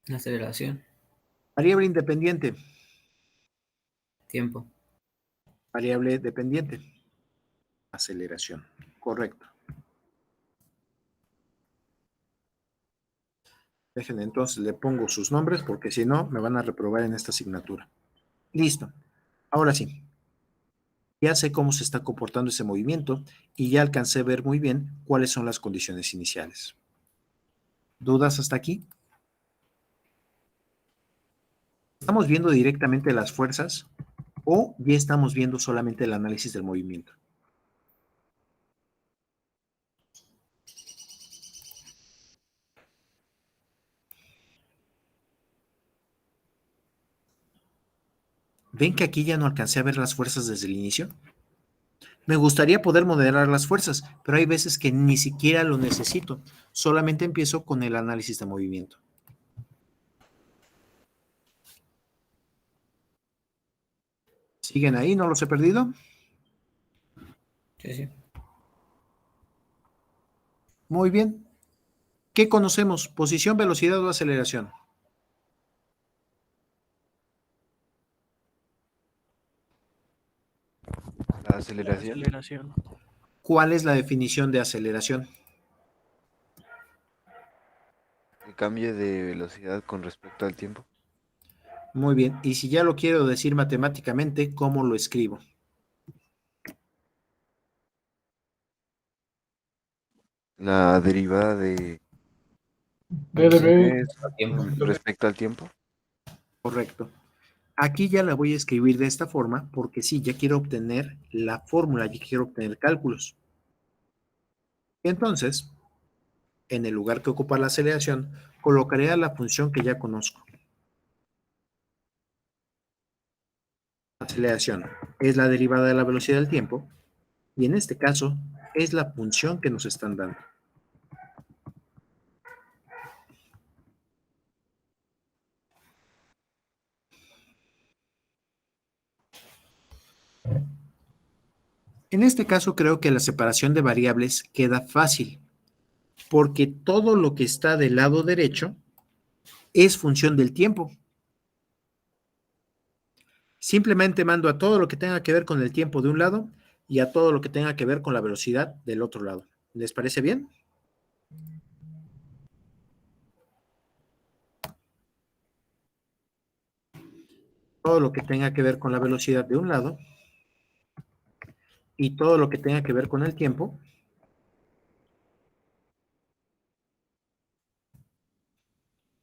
La aceleración, Variable independiente, tiempo. variable dependiente, aceleración. Correcto. Déjenme entonces, le pongo sus nombres porque si no me van a reprobar en esta asignatura. Listo. Ahora sí. Ya sé cómo se está comportando ese movimiento y ya alcancé a ver muy bien cuáles son las condiciones iniciales. ¿Dudas hasta aquí? ¿Estamos viendo directamente las fuerzas o ya estamos viendo solamente el análisis del movimiento? ¿Ven que aquí ya no alcancé a ver las fuerzas desde el inicio? Me gustaría poder modelar las fuerzas, pero hay veces que ni siquiera lo necesito. Solamente empiezo con el análisis de movimiento. ¿Siguen ahí? ¿No los he perdido? Sí, sí. Muy bien. ¿Qué conocemos? ¿Posición, velocidad o aceleración? La aceleración. Aceleración. ¿Cuál es la definición de aceleración? El cambio de velocidad con respecto al tiempo. Muy bien. Y si ya lo quiero decir matemáticamente, ¿cómo lo escribo? La derivada de BDB. es Tiempo. respecto al tiempo. Correcto. Aquí ya la voy a escribir de esta forma porque sí, ya quiero obtener la fórmula, ya quiero obtener cálculos. Entonces, en el lugar que ocupa la aceleración, colocaré a la función que ya conozco. Aceleración es la derivada de la velocidad del tiempo y en este caso es la función que nos están dando. En este caso creo que la separación de variables queda fácil porque todo lo que está del lado derecho es función del tiempo. Simplemente mando a todo lo que tenga que ver con el tiempo de un lado y a todo lo que tenga que ver con la velocidad del otro lado. ¿Les parece bien? Todo lo que tenga que ver con la velocidad de un lado y todo lo que tenga que ver con el tiempo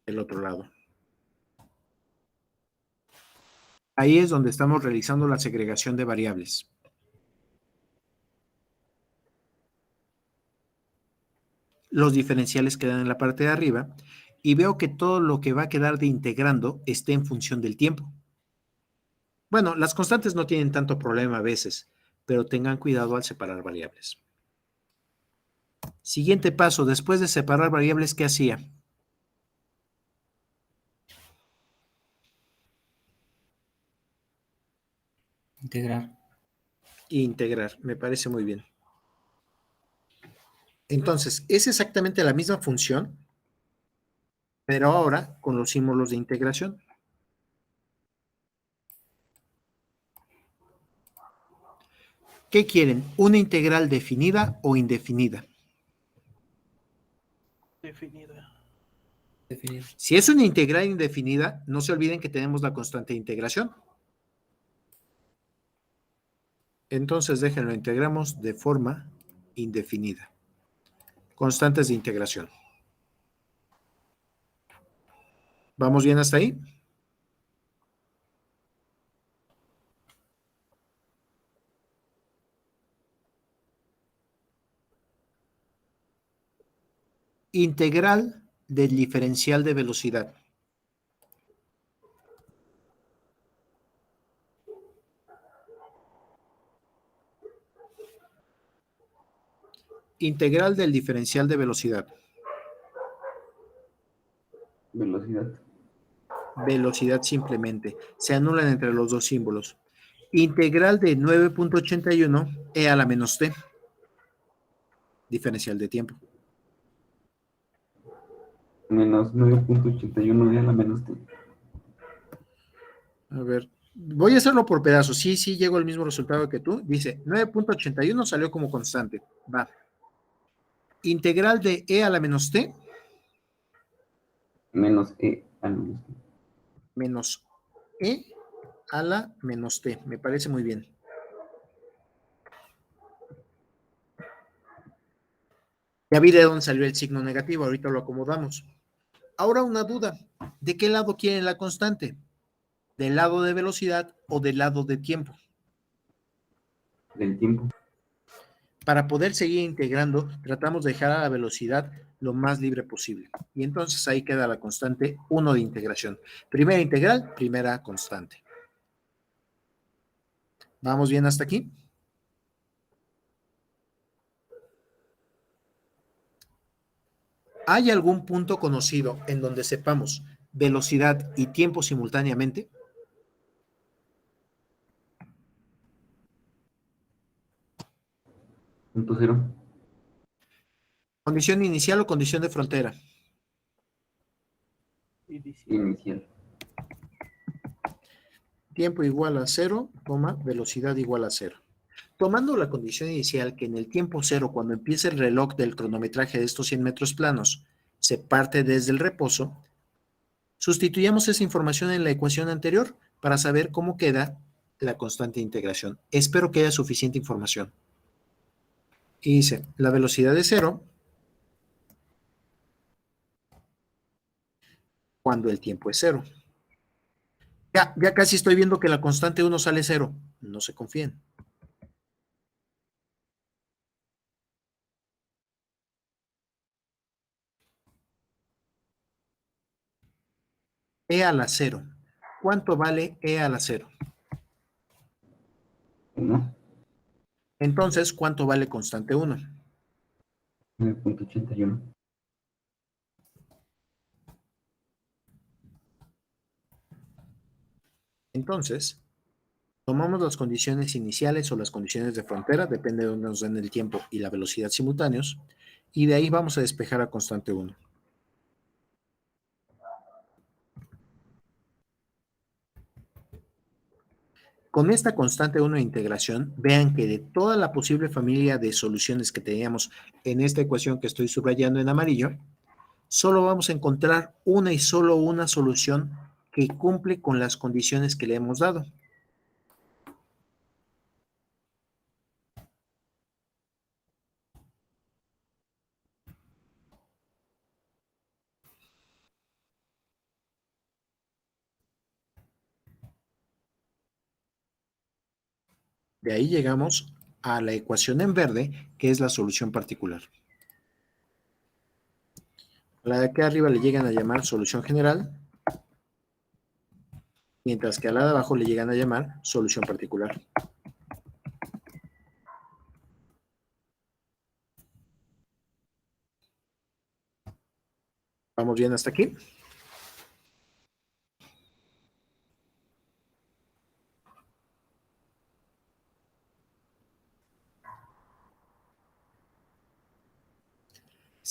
del otro lado. Ahí es donde estamos realizando la segregación de variables. Los diferenciales quedan en la parte de arriba y veo que todo lo que va a quedar de integrando está en función del tiempo. Bueno, las constantes no tienen tanto problema a veces, pero tengan cuidado al separar variables. Siguiente paso, después de separar variables, ¿qué hacía? Integrar. Integrar, me parece muy bien. Entonces, es exactamente la misma función, pero ahora con los símbolos de integración. ¿Qué quieren? ¿Una integral definida o indefinida? Definida. Definido. Si es una integral indefinida, no se olviden que tenemos la constante de integración. Entonces, déjenlo, integramos de forma indefinida. Constantes de integración. ¿Vamos bien hasta ahí? Integral del diferencial de velocidad. Integral del diferencial de velocidad. Velocidad. Velocidad simplemente. Se anulan entre los dos símbolos. Integral de 9.81 e a la menos t. Diferencial de tiempo. Menos 9.81 a la menos t. A ver, voy a hacerlo por pedazos. Sí, sí, llego al mismo resultado que tú. Dice 9.81 salió como constante. Va. Integral de e a la menos t Menos e a la menos t. menos e a la menos t. Me parece muy bien. Ya vi de dónde salió el signo negativo. Ahorita lo acomodamos. Ahora una duda. ¿De qué lado quieren la constante? ¿Del lado de velocidad o del lado de tiempo? Del tiempo. Para poder seguir integrando, tratamos de dejar a la velocidad lo más libre posible. Y entonces ahí queda la constante 1 de integración. Primera integral, primera constante. ¿Vamos bien hasta aquí? ¿Hay algún punto conocido en donde sepamos velocidad y tiempo simultáneamente? Punto cero. ¿Condición inicial o condición de frontera? Inicial. Tiempo igual a 0, velocidad igual a 0. Tomando la condición inicial que en el tiempo 0, cuando empieza el reloj del cronometraje de estos 100 metros planos, se parte desde el reposo, sustituyamos esa información en la ecuación anterior para saber cómo queda la constante de integración. Espero que haya suficiente información. Y dice, la velocidad es 0 cuando el tiempo es 0. Ya casi estoy viendo que la constante 1 sale 0. No se confíen. E a la 0. ¿Cuánto vale E a la 0? 1. Entonces, ¿cuánto vale constante 1? 9.81. Entonces, tomamos las condiciones iniciales o las condiciones de frontera, depende de donde nos den el tiempo y la velocidad simultáneos, y de ahí vamos a despejar a constante 1. Con esta constante 1 de integración, vean que de toda la posible familia de soluciones que teníamos en esta ecuación que estoy subrayando en amarillo, solo vamos a encontrar una y solo una solución que cumple con las condiciones que le hemos dado. De ahí llegamos a la ecuación en verde, que es la solución particular. A la de aquí arriba le llegan a llamar solución general, mientras que a la de abajo le llegan a llamar solución particular. ¿Vamos bien hasta aquí?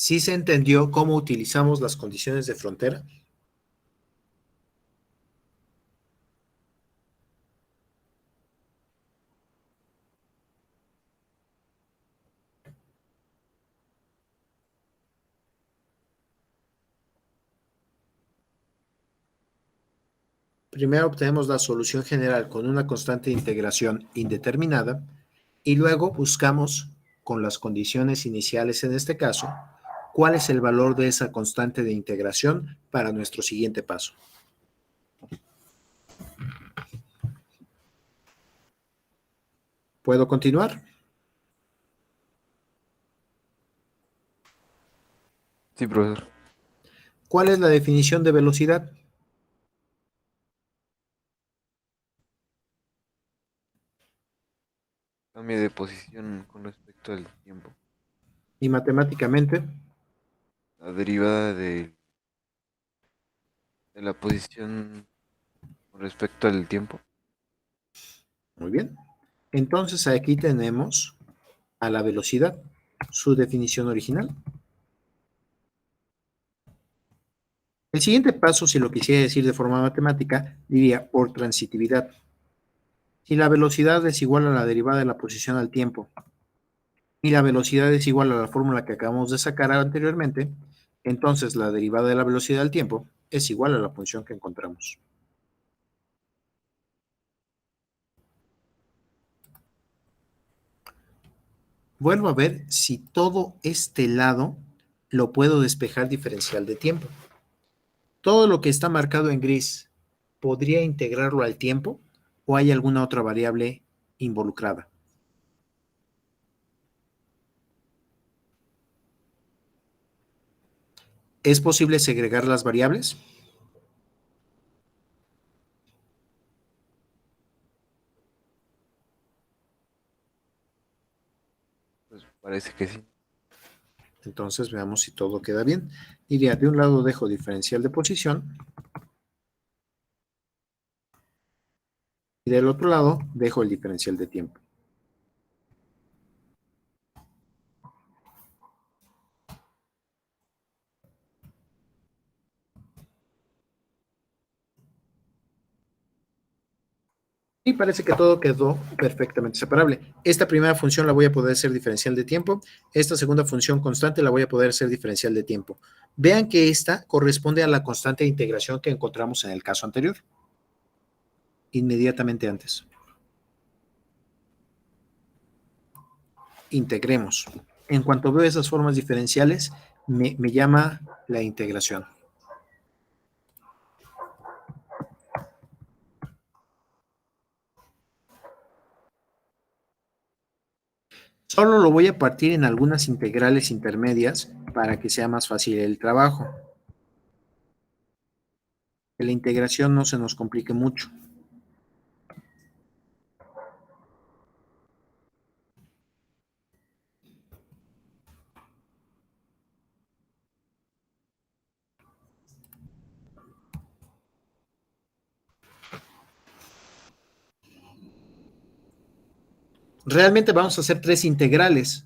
¿Sí se entendió cómo utilizamos las condiciones de frontera? Primero obtenemos la solución general con una constante de integración indeterminada y luego buscamos, con las condiciones iniciales en este caso, cuál es el valor de esa constante de integración para nuestro siguiente paso. ¿Puedo continuar? Sí, profesor. ¿Cuál es la definición de velocidad? Cambio de posición con respecto al tiempo. Y matemáticamente, La derivada de la posición con respecto al tiempo. muy bien. Entonces aquí tenemos a la velocidad, su definición original. El siguiente paso, si lo quisiera decir de forma matemática, diría por transitividad. Si la velocidad es igual a la derivada de la posición al tiempo y la velocidad es igual a la fórmula que acabamos de sacar anteriormente, entonces la derivada de la velocidad al tiempo es igual a la función que encontramos. Vuelvo a ver si todo este lado lo puedo despejar diferencial de tiempo. Todo lo que está marcado en gris, ¿podría integrarlo al tiempo o hay alguna otra variable involucrada? ¿Es posible segregar las variables? Pues parece que sí. Entonces veamos si todo queda bien. Diría, de un lado dejo diferencial de posición y del otro lado dejo el diferencial de tiempo. Y parece que todo quedó perfectamente separable. Esta primera función la voy a poder hacer diferencial de tiempo. Esta segunda función constante la voy a poder hacer diferencial de tiempo. Vean que esta corresponde a la constante de integración que encontramos en el caso anterior. Inmediatamente antes. Integremos. En cuanto veo esas formas diferenciales, me llama la integración. Solo lo voy a partir en algunas integrales intermedias para que sea más fácil el trabajo. Que la integración no se nos complique mucho. Realmente vamos a hacer 3 integrales,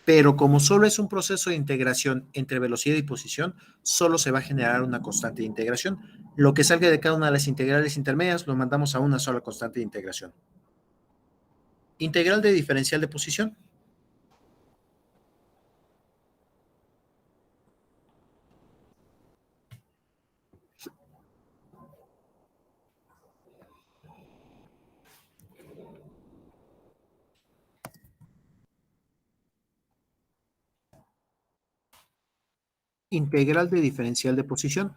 pero como solo es un proceso de integración entre velocidad y posición, solo se va a generar una constante de integración. Lo que salga de cada una de las integrales intermedias lo mandamos a una sola constante de integración. Integral de diferencial de posición. Integral de diferencial de posición.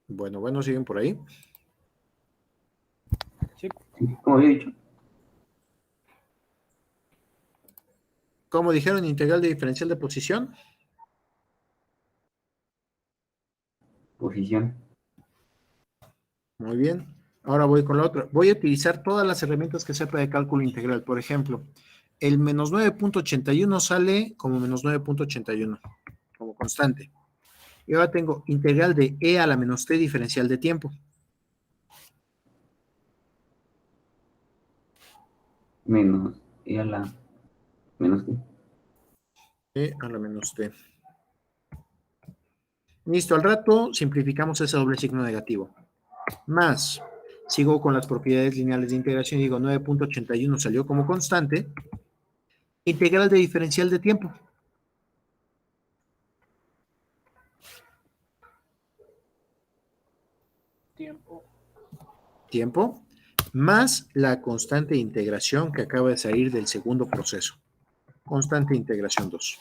Bueno, siguen por ahí. Sí, como había dicho. ¿Cómo dijeron integral de diferencial de posición? Posición. Muy bien. Ahora voy con la otra. Voy a utilizar todas las herramientas que sepa de cálculo integral. Por ejemplo, el menos 9.81 sale como menos 9.81, como constante. Y ahora tengo integral de e a la menos t diferencial de tiempo. Menos y a la menos que. E a la menos t. Listo, al rato simplificamos ese doble signo negativo. Más, sigo con las propiedades lineales de integración y digo 9.81 salió como constante. Integral de diferencial de tiempo. Tiempo, más la constante de integración que acaba de salir del segundo proceso. Constante de integración 2.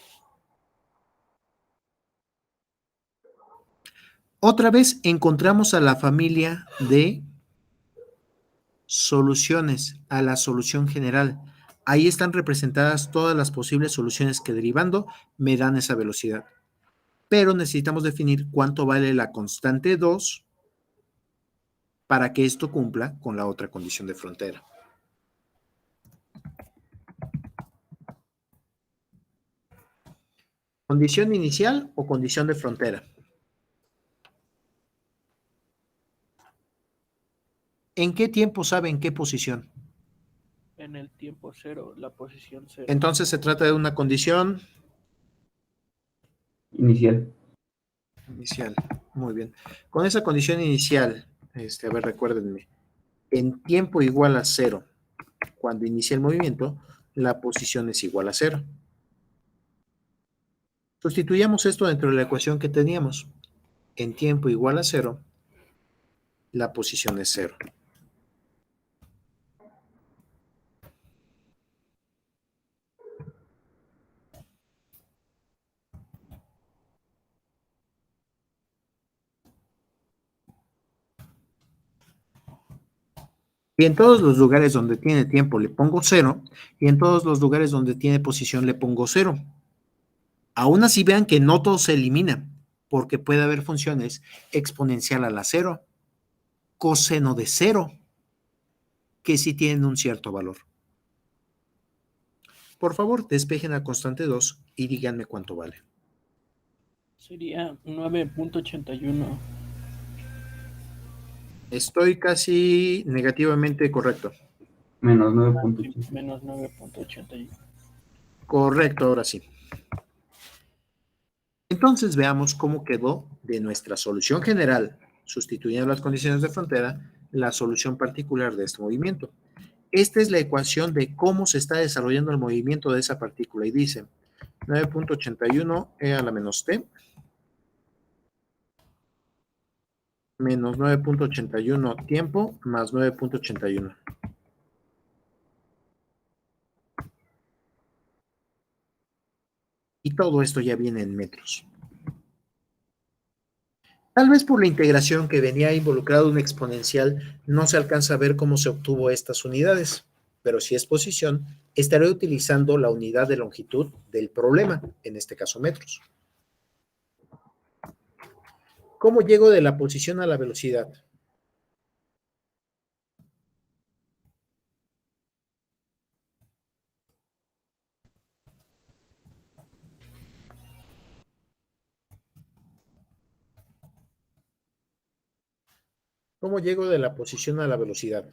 Otra vez encontramos a la familia de soluciones, a la solución general. Ahí están representadas todas las posibles soluciones que derivando me dan esa velocidad. Pero necesitamos definir cuánto vale la constante 2 para que esto cumpla con la otra condición de frontera. ¿Condición inicial o condición de frontera? ¿En qué tiempo sabe en qué posición? En el tiempo cero, la posición cero. Entonces se trata de una condición Inicial. inicial. Muy bien. Con esa condición inicial, a ver, recuérdenme, en tiempo igual a 0, cuando inicia el movimiento, la posición es igual a 0. Sustituyamos esto dentro de la ecuación que teníamos. En tiempo igual a 0, la posición es 0. Y en todos los lugares donde tiene tiempo le pongo 0, y en todos los lugares donde tiene posición le pongo 0. Aún así vean que no todo se elimina, porque puede haber funciones exponencial a la 0, coseno de 0, que sí tienen un cierto valor. Por favor, despejen la constante 2 y díganme cuánto vale. Sería 9.81. Estoy casi negativamente correcto. Menos 9.8. Menos 9.81. Correcto, ahora sí. Entonces veamos cómo quedó de nuestra solución general, sustituyendo las condiciones de frontera, la solución particular de este movimiento. Esta es la ecuación de cómo se está desarrollando el movimiento de esa partícula y dice 9.81 e a la menos t menos 9.81 tiempo más 9.81. Y todo esto ya viene en metros. Tal vez por la integración que venía involucrado un exponencial, no se alcanza a ver cómo se obtuvo estas unidades, pero si es posición, estaré utilizando la unidad de longitud del problema, en este caso metros. ¿Cómo llego de la posición a la velocidad? ¿Cómo llego de la posición a la velocidad?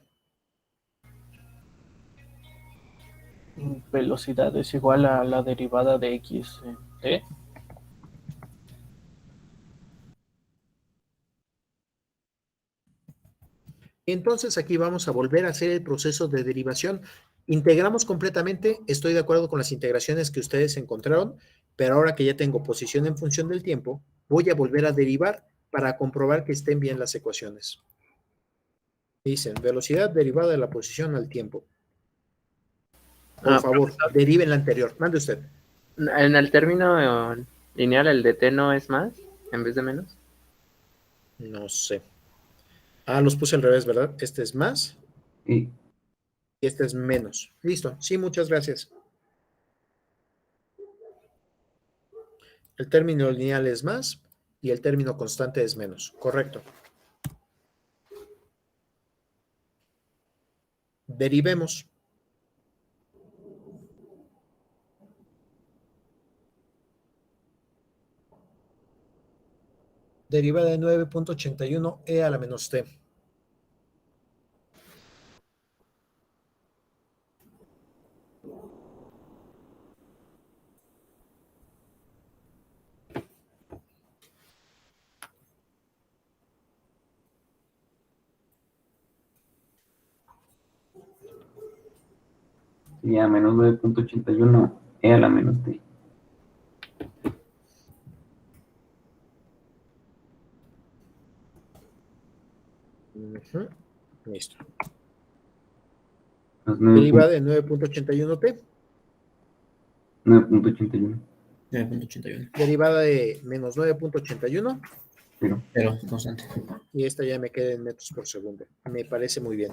Velocidad es igual a la derivada de x en t. Entonces aquí vamos a volver a hacer el proceso de derivación. Integramos completamente, estoy de acuerdo con las integraciones que ustedes encontraron, pero ahora que ya tengo posición en función del tiempo, voy a volver a derivar para comprobar que estén bien las ecuaciones. Dicen, velocidad derivada de la posición al tiempo. Por favor, deriven la anterior. Mande usted. En el término lineal, el de t no es más en vez de menos. No sé. Ah, los puse al revés, ¿verdad? Este es más Y y este es menos. Listo. Sí, muchas gracias. El término lineal es más y el término constante es menos. Correcto. Derivemos. Derivada de 9.81 e a la menos t. Sería menos 9.81 e a la menos t. Ujú. Listo. Más Derivada de 9.81t. 9.81. 9.81. Derivada de menos 9.81. Pero constante. Y esta ya me queda en metros por segundo. Me parece muy bien.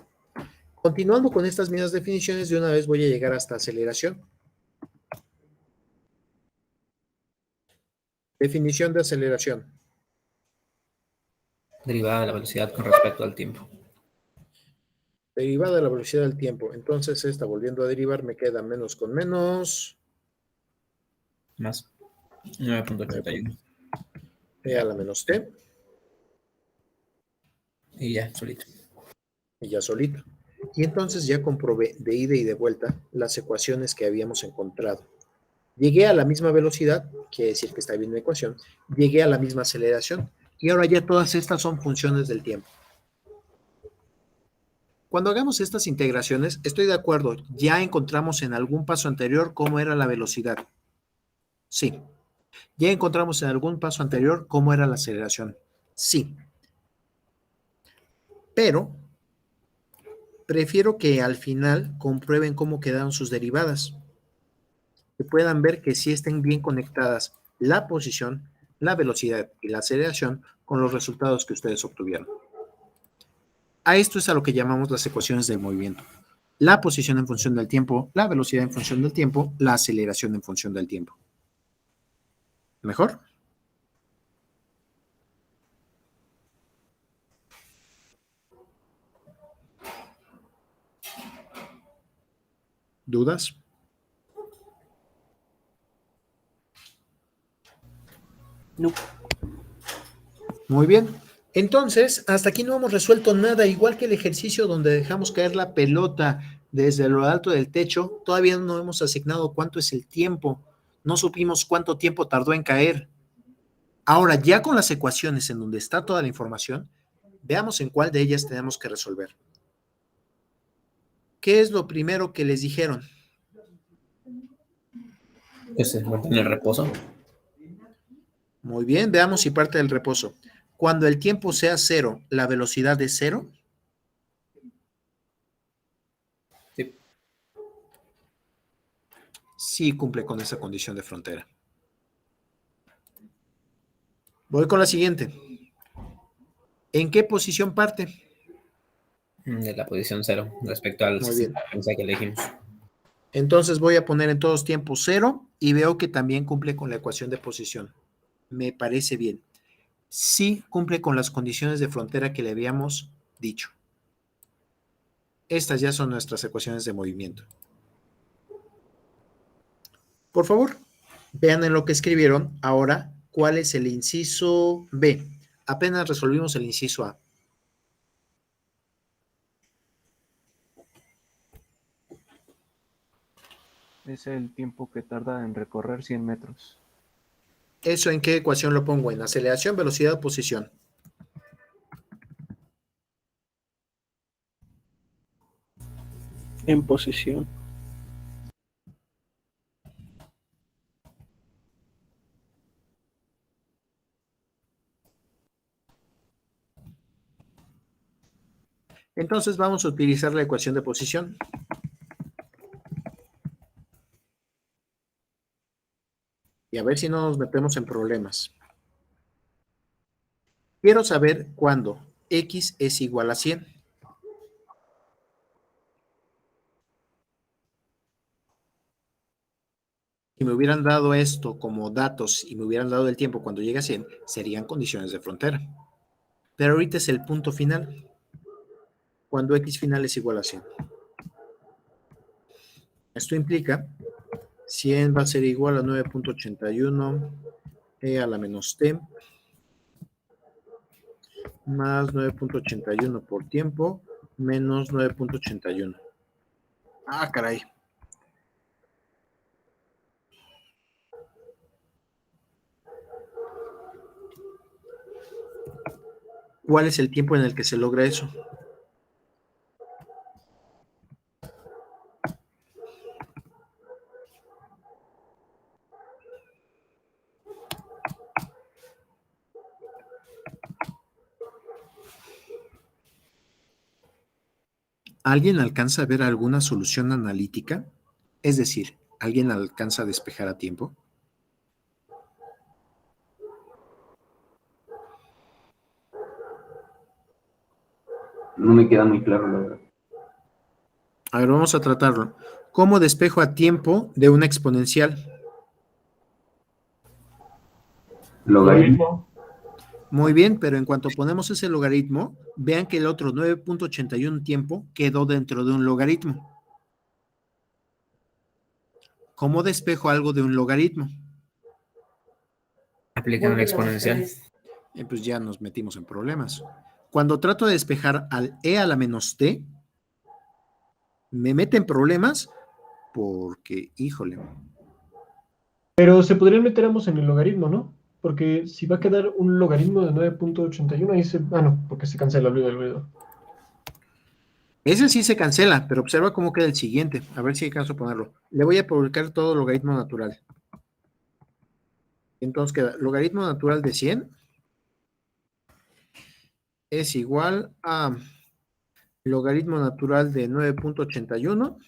Continuando con estas mismas definiciones, de una vez voy a llegar hasta aceleración. Definición de aceleración. Derivada de la velocidad con respecto al tiempo. Derivada de la velocidad del tiempo. Entonces esta, volviendo a derivar, me queda menos con menos. Más 9.81. E a la menos t. Y ya, solito. Y ya solito. Y entonces ya comprobé de ida y de vuelta las ecuaciones que habíamos encontrado. Llegué a la misma velocidad, quiere decir que está bien la ecuación, llegué a la misma aceleración, y ahora ya todas estas son funciones del tiempo. Cuando hagamos estas integraciones, estoy de acuerdo, ya encontramos en algún paso anterior cómo era la velocidad. Sí. Ya encontramos en algún paso anterior cómo era la aceleración. Sí. Pero prefiero que al final comprueben cómo quedaron sus derivadas. Que puedan ver que sí estén bien conectadas la posición, la velocidad y la aceleración con los resultados que ustedes obtuvieron. A esto es a lo que llamamos las ecuaciones del movimiento. La posición en función del tiempo, la velocidad en función del tiempo, la aceleración en función del tiempo. ¿Mejor? ¿Dudas? No. Muy bien. Entonces, hasta aquí no hemos resuelto nada, igual que el ejercicio donde dejamos caer la pelota desde lo alto del techo, todavía no hemos asignado cuánto es el tiempo, no supimos cuánto tiempo tardó en caer. Ahora, ya con las ecuaciones en donde está toda la información, veamos en cuál de ellas tenemos que resolver. ¿Qué es lo primero que les dijeron? Que se mantiene el reposo. Muy bien, veamos si parte del reposo. Cuando el tiempo sea cero, ¿la velocidad es cero? Sí. Sí cumple con esa condición de frontera. Voy con la siguiente. ¿En qué posición parte? De la posición 0 respecto al Muy bien. que elegimos. Entonces voy a poner en todos tiempos 0 y veo que también cumple con la ecuación de posición. Me parece bien. Sí cumple con las condiciones de frontera que le habíamos dicho. Estas ya son nuestras ecuaciones de movimiento. Por favor, vean en lo que escribieron ahora cuál es el inciso B. Apenas resolvimos el inciso A. Es el tiempo que tarda en recorrer 100 metros. ¿Eso en qué ecuación lo pongo? ¿En aceleración, velocidad o posición? En posición. Entonces vamos a utilizar la ecuación de posición. Y a ver si no nos metemos en problemas. Quiero saber cuándo x es igual a 100. Si me hubieran dado esto como datos y me hubieran dado el tiempo cuando llegue a 100, serían condiciones de frontera. Pero ahorita es el punto final, cuando x final es igual a 100. Esto implica 100 va a ser igual a 9.81 e a la menos t más 9.81 por tiempo menos 9.81. Ah, caray. ¿Cuál es el tiempo en el que se logra eso? ¿Alguien alcanza a ver alguna solución analítica? Es decir, ¿alguien alcanza a despejar a tiempo? No me queda muy claro, la verdad. A ver, vamos a tratarlo. ¿Cómo despejo a tiempo de una exponencial? Logaritmo. Muy bien, pero en cuanto ponemos ese logaritmo, vean que el otro 9.81 tiempo quedó dentro de un logaritmo. ¿Cómo despejo algo de un logaritmo? Aplican una exponencial. Pues ya nos metimos en problemas. Cuando trato de despejar al e a la menos t, me mete en problemas porque, híjole, Pero se podrían meter ambos en el logaritmo, ¿no? Porque si va a quedar un logaritmo de 9.81, ahí se... Ah, no, porque se cancela, olvido. ese sí se cancela, pero observa cómo queda el siguiente. A ver si alcanzo a ponerlo. Le voy a publicar todo logaritmo natural. Entonces queda logaritmo natural de 100 es igual a logaritmo natural de 9.81.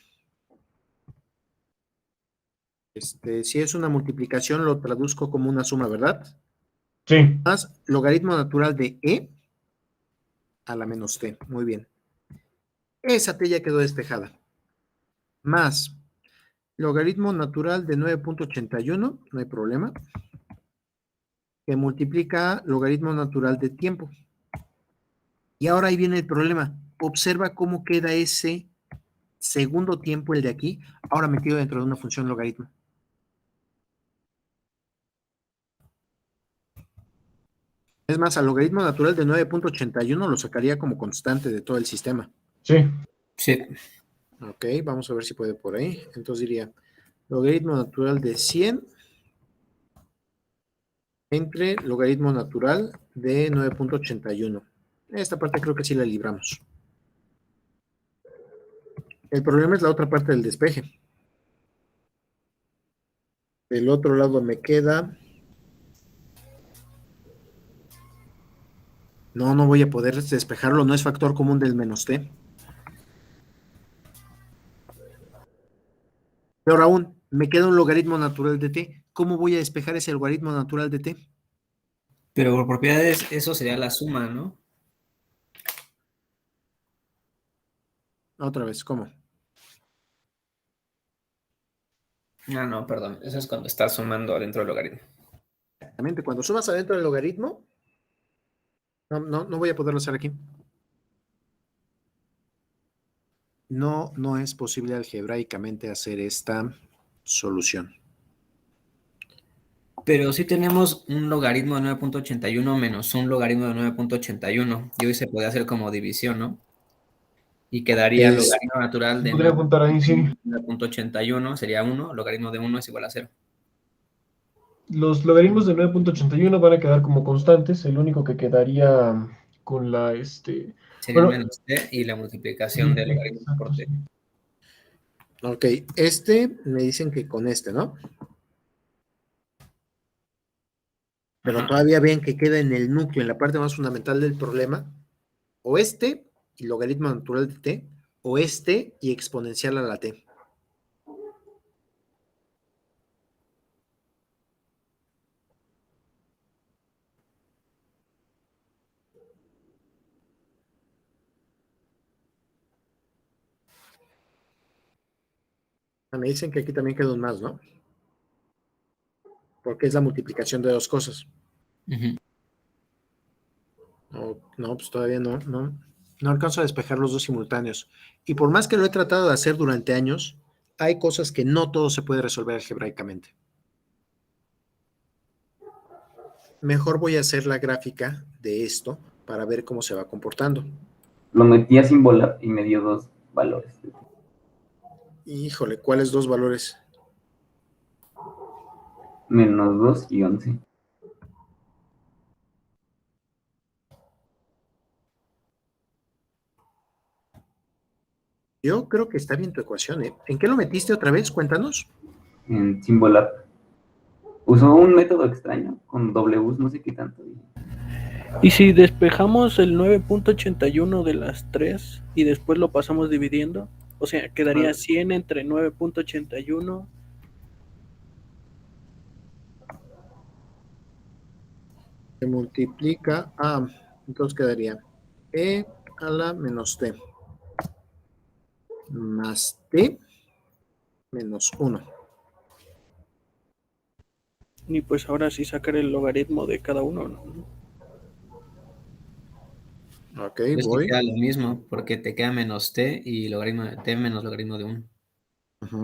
Si es una multiplicación, lo traduzco como una suma, ¿verdad? Sí. Más logaritmo natural de e a la menos t. Muy bien. Esa t ya quedó despejada. Más logaritmo natural de 9.81, no hay problema, que multiplica logaritmo natural de tiempo. Y ahora ahí viene el problema. Observa cómo queda ese segundo tiempo, el de aquí, ahora metido dentro de una función logaritmo. Es más, al logaritmo natural de 9.81 lo sacaría como constante de todo el sistema. Sí. Sí. Ok, vamos a ver si puede por ahí. Entonces diría logaritmo natural de 100 entre logaritmo natural de 9.81. Esta parte creo que sí la libramos. El problema es la otra parte del despeje. Del otro lado me queda... No voy a poder despejarlo, no es factor común del menos t. Peor aún, me queda un logaritmo natural de t. ¿Cómo voy a despejar ese logaritmo natural de t? Pero por propiedades, eso sería la suma, ¿no? Otra vez, ¿cómo? Ah, no, perdón. Eso es cuando estás sumando dentro del logaritmo. Exactamente, cuando sumas adentro del logaritmo, no voy a poderlo hacer aquí. No es posible algebraicamente hacer esta solución. Pero sí tenemos un logaritmo de 9.81 menos un logaritmo de 9.81. Y hoy se puede hacer como división, ¿no? Y quedaría el Es, logaritmo natural de Podría apuntar ahí, sí. 9.81 sería 1, logaritmo de 1 es igual a 0. Los logaritmos de 9.81 van a quedar como constantes. El único que quedaría con la, Sería bueno, menos t y la multiplicación sí, del logaritmo exacto, por t. sí. ok, me dicen que con ¿no? Pero Ajá. todavía ven que queda en el núcleo, en la parte más fundamental del problema, o y logaritmo natural de t, o y exponencial a la t. Me dicen que aquí también queda un más, ¿no? Porque es la multiplicación de dos cosas. Ujú. No, pues todavía no alcanzo a despejar los dos simultáneos. Y por más que lo he tratado de hacer durante años, hay cosas que no todo se puede resolver algebraicamente. Mejor voy a hacer la gráfica de esto para ver cómo se va comportando. Lo metí a Symbolab y me dio 2 valores. Híjole, ¿cuáles dos valores? -2 y 11. Yo creo que está bien tu ecuación, ¿eh? ¿En qué lo metiste otra vez? Cuéntanos. En Symbolab. Usó un método extraño con Ws, no sé qué tanto. Y si despejamos el 9.81 de las 3 y después lo pasamos dividiendo, o sea, quedaría 100 entre 9.81. Se multiplica entonces quedaría e a la menos t más t menos 1. Y pues ahora sí sacar el logaritmo de cada uno, ¿no? Ok, Es que voy. queda lo mismo, porque te queda menos t y logaritmo de t menos logaritmo de 1. Ujú.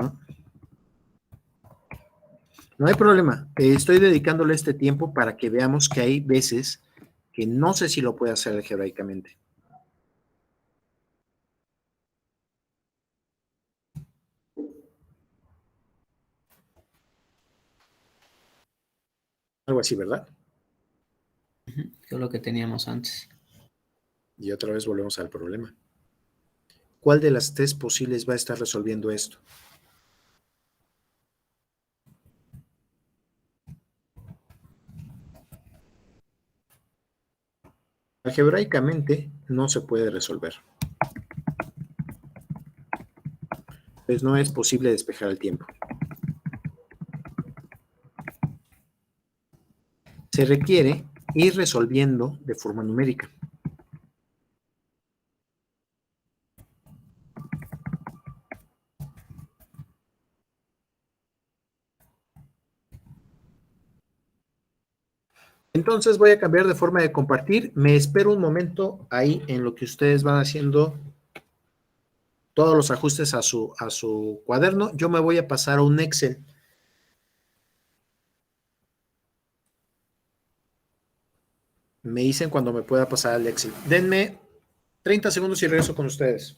No hay problema. Estoy dedicándole este tiempo para que veamos que hay veces que no sé si lo puede hacer algebraicamente. Algo así, ¿verdad? Que es lo que teníamos antes. Y otra vez volvemos al problema. ¿Cuál de las tres posibles va a estar resolviendo esto? Algebraicamente no se puede resolver. Pues no es posible despejar el tiempo. Se requiere ir resolviendo de forma numérica. Entonces voy a cambiar de forma de compartir. Me espero un momento ahí en lo que ustedes van haciendo todos los ajustes a su cuaderno. Yo me voy a pasar a un Excel. Me dicen cuando me pueda pasar al Excel. Denme 30 segundos y regreso con ustedes.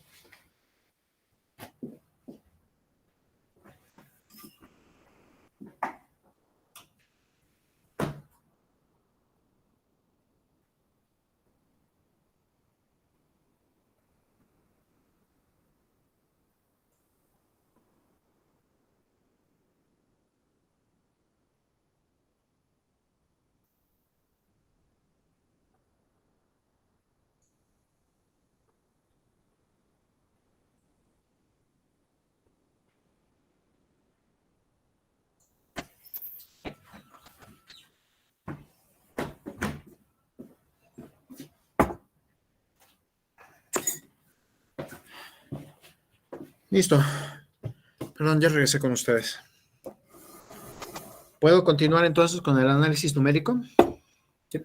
Listo. Perdón, ya regresé con ustedes. ¿Puedo continuar entonces con el análisis numérico? Sí.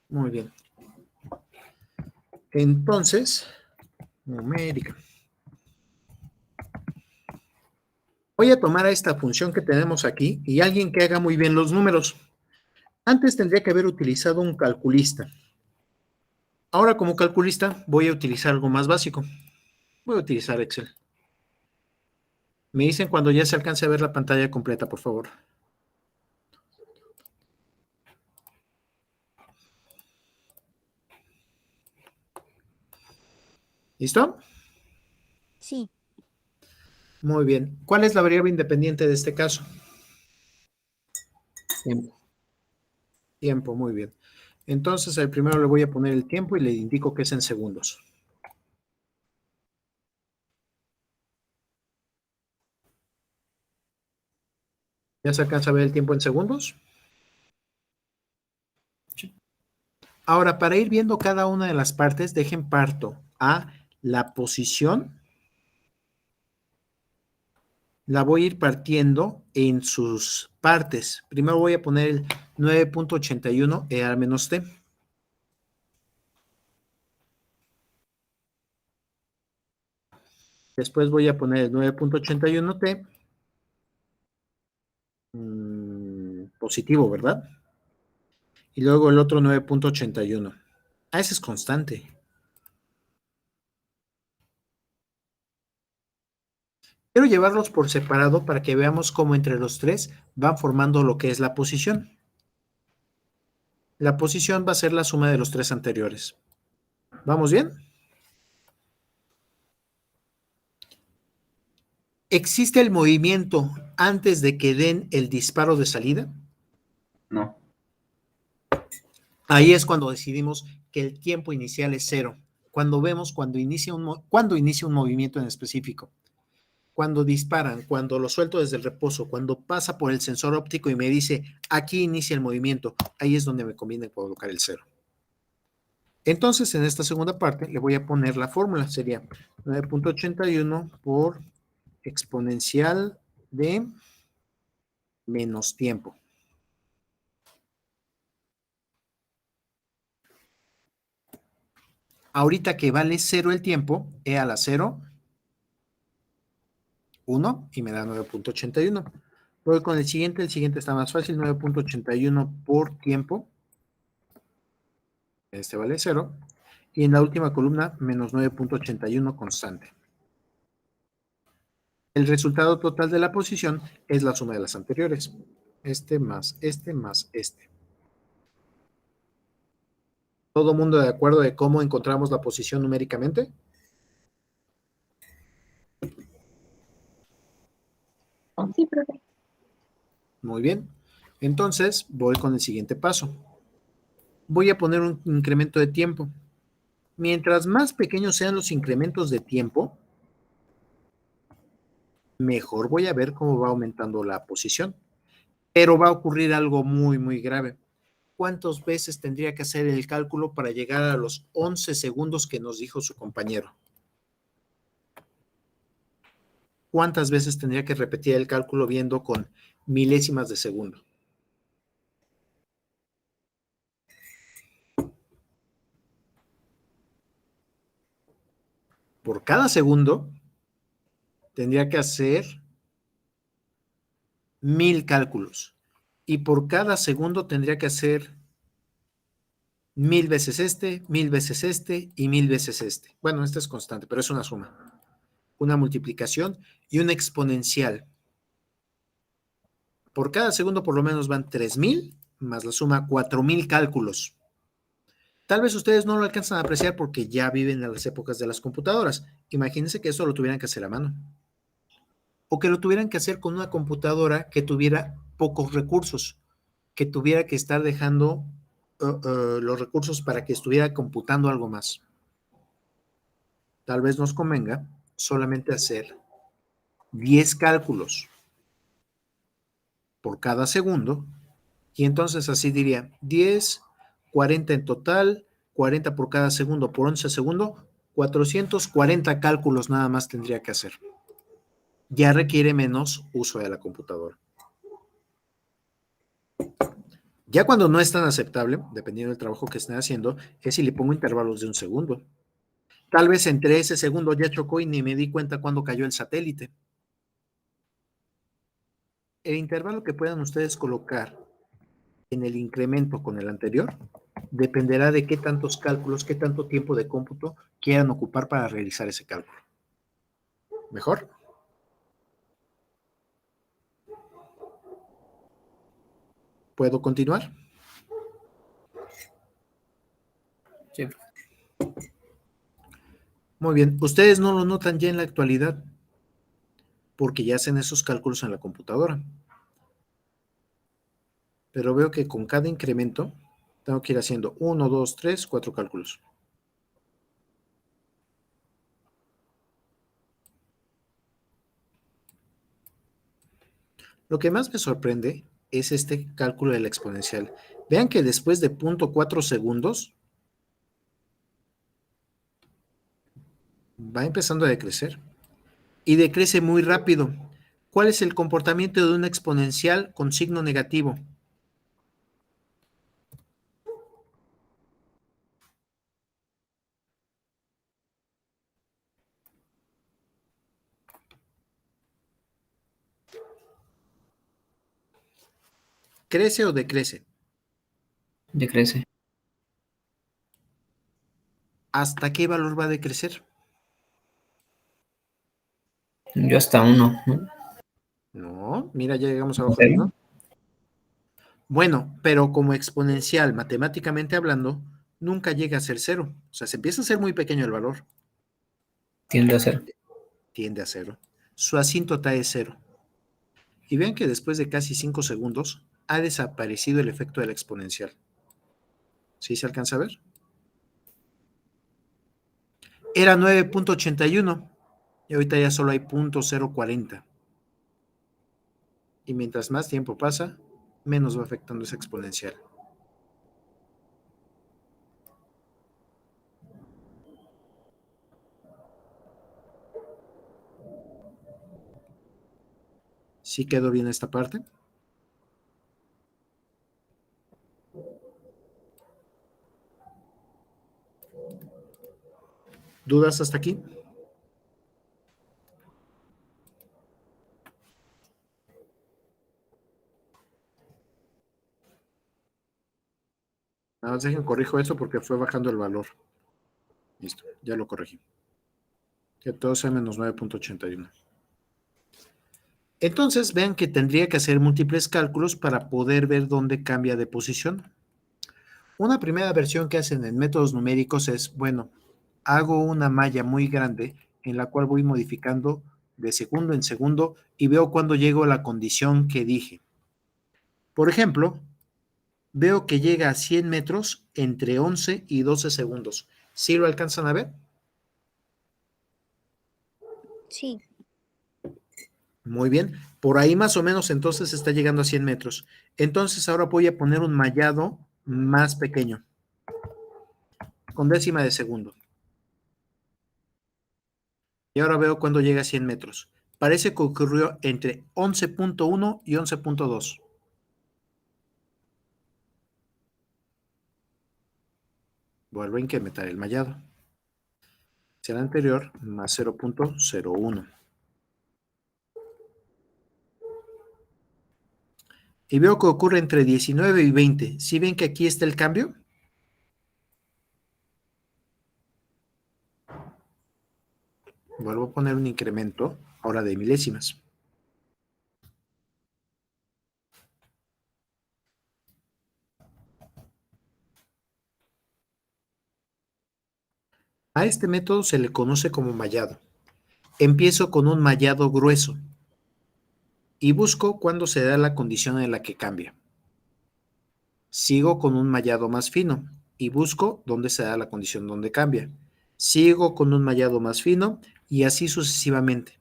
Muy bien. Entonces, numérica. Voy a tomar a esta función que tenemos aquí y alguien que haga muy bien los números. Antes tendría que haber utilizado un calculista. Ahora como calculista voy a utilizar algo más básico. Voy a utilizar Excel. Me dicen cuando ya se alcance a ver la pantalla completa, por favor. ¿Listo? Sí. Muy bien. ¿Cuál es la variable independiente de este caso? Tiempo. Tiempo, muy bien. Entonces, el primero le voy a poner el tiempo y le indico que es en segundos. ¿Ya se alcanza a ver el tiempo en segundos? Ahora, para ir viendo cada una de las partes, dejen parto a la posición. La voy a ir partiendo en sus partes. Primero voy a poner el 9.81 e a menos t. Después voy a poner el 9.81t. Positivo, ¿verdad? Y luego el otro 9.81. Ah, ese es constante. Quiero llevarlos por separado para que veamos cómo entre los tres van formando lo que es la posición. La posición va a ser la suma de los tres anteriores. ¿Vamos bien? ¿Existe el movimiento antes de que den el disparo de salida? No. Ahí es cuando decidimos que el tiempo inicial es 0. Cuando vemos cuando inicia un movimiento en específico. Cuando disparan, cuando lo suelto desde el reposo, cuando pasa por el sensor óptico y me dice, aquí inicia el movimiento, ahí es donde me conviene colocar el 0. Entonces, en esta segunda parte le voy a poner la fórmula, sería 9.81 por exponencial de menos tiempo. Ahorita que vale 0 el tiempo, e a la 0, 1, y me da 9.81. Voy con el siguiente está más fácil, 9.81 por tiempo. Este vale 0. Y en la última columna, menos 9.81 constante. El resultado total de la posición es la suma de las anteriores. Este más este más este. ¿Todo mundo de acuerdo de cómo encontramos la posición numéricamente? Sí, profe. Muy bien. Entonces, voy con el siguiente paso. Voy a poner un incremento de tiempo. Mientras más pequeños sean los incrementos de tiempo, mejor voy a ver cómo va aumentando la posición. Pero va a ocurrir algo muy, muy grave. ¿Cuántas veces tendría que hacer el cálculo para llegar a los 11 segundos que nos dijo su compañero? ¿Cuántas veces tendría que repetir el cálculo viendo con milésimas de segundo? Por cada segundo tendría que hacer 1000 cálculos. Y por cada segundo tendría que hacer 1000 veces este, 1000 veces este y 1000 veces este. Bueno, este es constante, pero es una suma. Una multiplicación y una exponencial. Por cada segundo por lo menos van 3000 más la suma 4000 cálculos. Tal vez ustedes no lo alcanzan a apreciar porque ya viven en las épocas de las computadoras. Imagínense que eso lo tuvieran que hacer a mano. O que lo tuvieran que hacer con una computadora que tuviera pocos recursos, que tuviera que estar dejando los recursos para que estuviera computando algo más. Tal vez nos convenga solamente hacer 10 cálculos por cada segundo, y entonces así diría 10, 40 en total, 40 por cada segundo por 11 segundos, 440 cálculos nada más tendría que hacer. Ya requiere menos uso de la computadora. Ya cuando no es tan aceptable, dependiendo del trabajo que estén haciendo, es si le pongo intervalos de 1 segundo. Tal vez entre ese segundo ya chocó y ni me di cuenta cuando cayó el satélite. El intervalo que puedan ustedes colocar en el incremento con el anterior dependerá de qué tantos cálculos, qué tanto tiempo de cómputo quieran ocupar para realizar ese cálculo. ¿Mejor? ¿Puedo continuar? Sí. Muy bien. Ustedes no lo notan ya en la actualidad porque ya hacen esos cálculos en la computadora. Pero veo que con cada incremento tengo que ir haciendo 1, 2, 3, 4 cálculos. Lo que más me sorprende es este cálculo de la exponencial. Vean que después de 0.4 segundos va empezando a decrecer y decrece muy rápido. ¿Cuál es el comportamiento de una exponencial con signo negativo? ¿Crece o decrece? Decrece. ¿Hasta qué valor va a decrecer? Yo hasta 1, ¿no? No, mira, ya llegamos ¿En abajo de serio? 1. Bueno, pero como exponencial, matemáticamente hablando, nunca llega a ser 0. O sea, se empieza a ser muy pequeño el valor. Tiende a ser. Tiende a 0. Su asíntota es 0. Y vean que después de casi 5 segundos ha desaparecido el efecto de la exponencial. ¿Sí se alcanza a ver? Era 9.81 y ahorita ya solo hay 0.040. Y mientras más tiempo pasa, menos va afectando esa exponencial. ¿Sí quedó bien esta parte? ¿Dudas hasta aquí? Nada más dejen corrijo eso porque fue bajando el valor. Listo, ya lo corregí. Que todo sea menos 9.81. Entonces, vean que tendría que hacer múltiples cálculos para poder ver dónde cambia de posición. Una primera versión que hacen en métodos numéricos es, bueno, hago una malla muy grande en la cual voy modificando de segundo en segundo y veo cuándo llego a la condición que dije. Por ejemplo, veo que llega a 100 metros entre 11 y 12 segundos. ¿Sí lo alcanzan a ver? Sí. Muy bien. Por ahí más o menos entonces está llegando a 100 metros. Entonces ahora voy a poner un mallado más pequeño, con décima de segundo. Y ahora veo cuando llega a 100 metros. Parece que ocurrió entre 11.1 y 11.2. Vuelvo a incrementar el mallado. Será anterior más 0.01. Y veo que ocurre entre 19 y 20. ¿Sí ven que aquí está el cambio? Vuelvo a poner un incremento, ahora de milésimas. A este método se le conoce como mallado. Empiezo con un mallado grueso y busco cuándo se da la condición en la que cambia. Sigo con un mallado más fino y busco dónde se da la condición donde cambia. Sigo con un mallado más fino y así sucesivamente.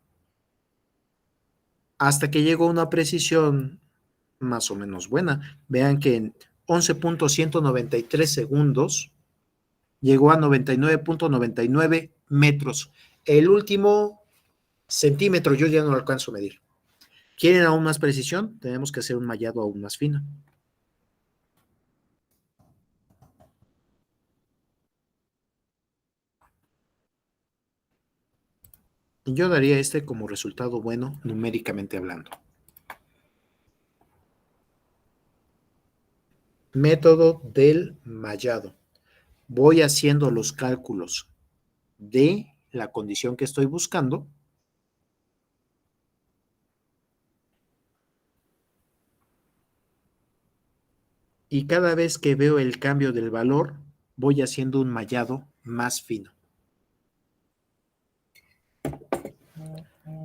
Hasta que llego a una precisión más o menos buena. Vean que en 11.193 segundos llegó a 99.99 metros. El último centímetro yo ya no lo alcanzo a medir. ¿Quieren aún más precisión? Tenemos que hacer un mallado aún más fino. Y yo daría este como resultado bueno numéricamente hablando. Método del mallado. Voy haciendo los cálculos de la condición que estoy buscando. Y cada vez que veo el cambio del valor, voy haciendo un mallado más fino.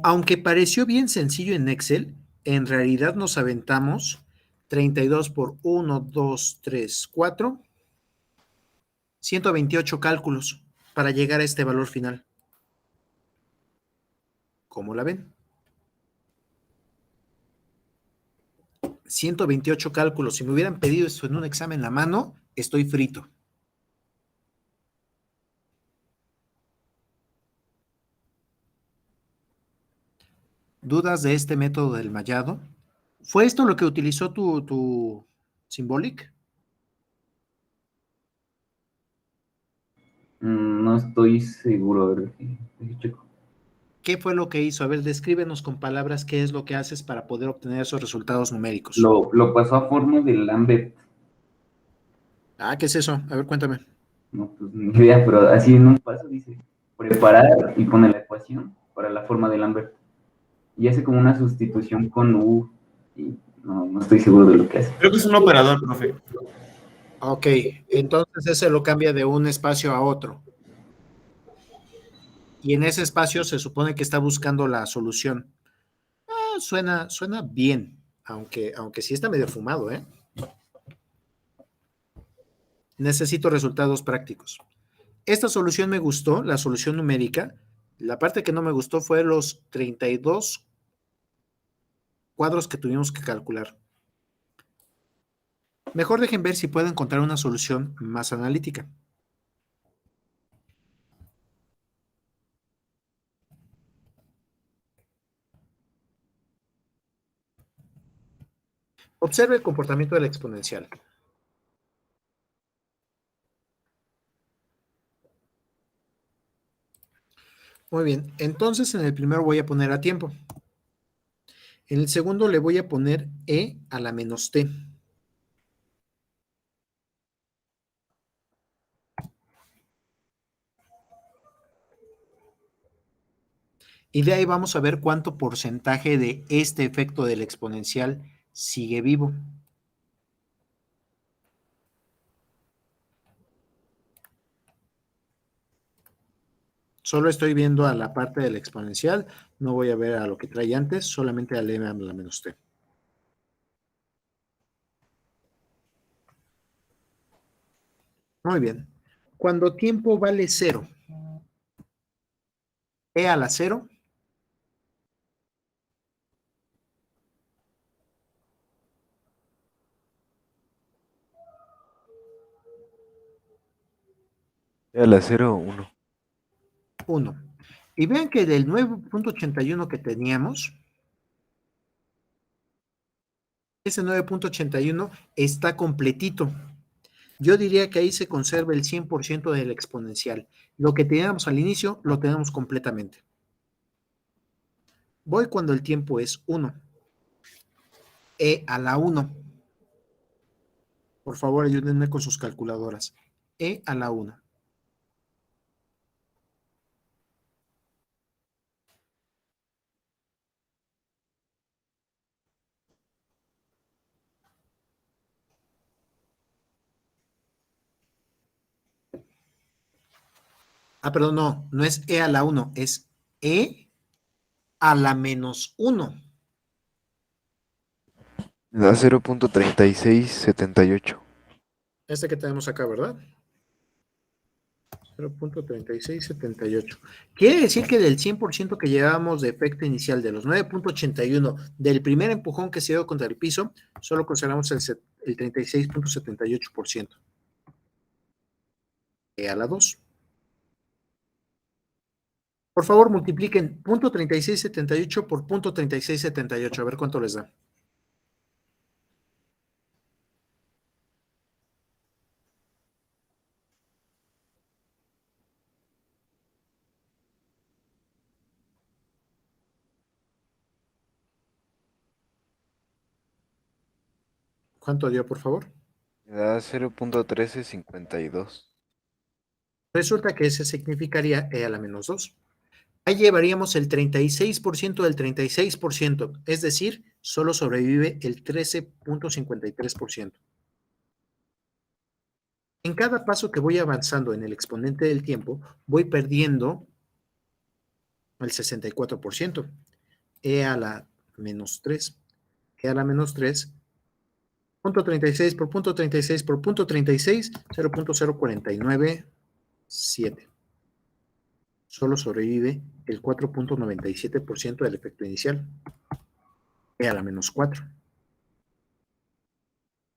Aunque pareció bien sencillo en Excel, en realidad nos aventamos 32 por 1, 2, 3, 4, 128 cálculos para llegar a este valor final. ¿Cómo la ven? 128 cálculos. Si me hubieran pedido esto en un examen a mano, estoy frito. ¿Dudas de este método del mallado? ¿Fue esto lo que utilizó tu Symbolic? No estoy seguro, a ver, checo. ¿Qué fue lo que hizo? A ver, descríbenos con palabras qué es lo que haces para poder obtener esos resultados numéricos. Lo pasó a forma de Lambert. Ah, ¿qué es eso? A ver, cuéntame. No, pues ni idea, pero así en un paso dice preparar y pone la ecuación para la forma de Lambert. Y hace como una sustitución con U. Y no estoy seguro de lo que hace. Creo que es un operador, profe. Ok, entonces ese lo cambia de un espacio a otro. Y en ese espacio se supone que está buscando la solución. Suena bien, aunque sí está medio fumado, ¿eh? Necesito resultados prácticos. Esta solución me gustó, la solución numérica. La parte que no me gustó fue los 32 cuadros que tuvimos que calcular. Mejor dejen ver si puedo encontrar una solución más analítica. Observe el comportamiento de la exponencial. Muy bien, entonces en el primero voy a poner a tiempo. En el segundo le voy a poner e a la menos t. Y de ahí vamos a ver cuánto porcentaje de este efecto del exponencial sigue vivo. Solo estoy viendo a la parte del exponencial, no voy a ver a lo que trae antes, solamente al e a la menos t. Muy bien. Cuando tiempo vale 0, e a la 0, A la 0, 1. 1. Y vean que del 9.81 que teníamos, ese 9.81 está completito. Yo diría que ahí se conserva el 100% del exponencial. Lo que teníamos al inicio, lo tenemos completamente. Voy cuando el tiempo es 1. E a la 1. Por favor, ayúdenme con sus calculadoras. E a la 1. Perdón, no es e a la 1, es e a la menos 1. Me da 0.3678. Este que tenemos acá, ¿verdad? 0.3678. Quiere decir que del 100% que llevábamos de efecto inicial, de los 9.81, del primer empujón que se dio contra el piso, solo consideramos el 36.78%. E a la 2. Por favor, multipliquen .3678 por .3678, a ver cuánto les da. ¿Cuánto dio, por favor? Me da 0.1352. Resulta que ese significaría e a la menos 2. Ahí llevaríamos el 36% del 36%, es decir, solo sobrevive el 13.53%. En cada paso que voy avanzando en el exponente del tiempo, voy perdiendo el 64%. E a la menos 3. E a la menos 3. Punto 36 por punto 36 por punto 36, 0.0497. Solo sobrevive el 4.97% del efecto inicial. E a la menos 4.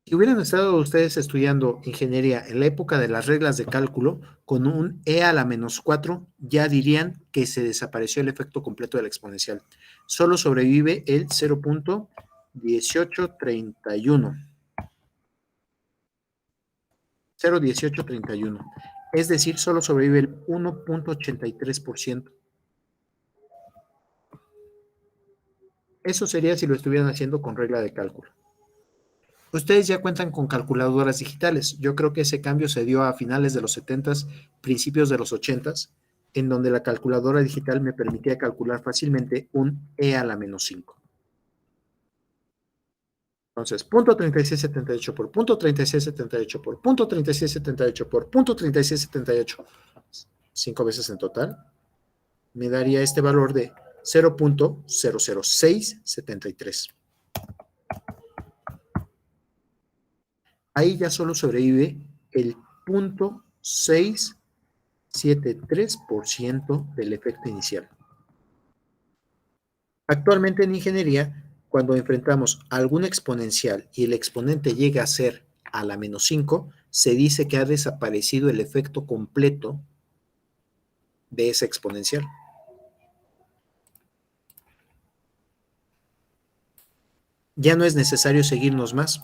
Si hubieran estado ustedes estudiando ingeniería en la época de las reglas de cálculo, con un e a la menos 4, ya dirían que se desapareció el efecto completo de la exponencial. Solo sobrevive el 0.1831. 0.1831. Es decir, solo sobrevive el 1.83%. Eso sería si lo estuvieran haciendo con regla de cálculo. Ustedes ya cuentan con calculadoras digitales. Yo creo que ese cambio se dio a finales de los 70s, principios de los 80s, en donde la calculadora digital me permitía calcular fácilmente un e a la menos 5. Entonces, punto 3678 por punto 3678 por punto 3678 por punto 3678, 5 veces en total, me daría este valor de 0.00673. Ahí ya solo sobrevive el 0.673% del efecto inicial. Actualmente en ingeniería, cuando enfrentamos algún exponencial y el exponente llega a ser a la menos 5, se dice que ha desaparecido el efecto completo de ese exponencial. Ya no es necesario seguirnos más.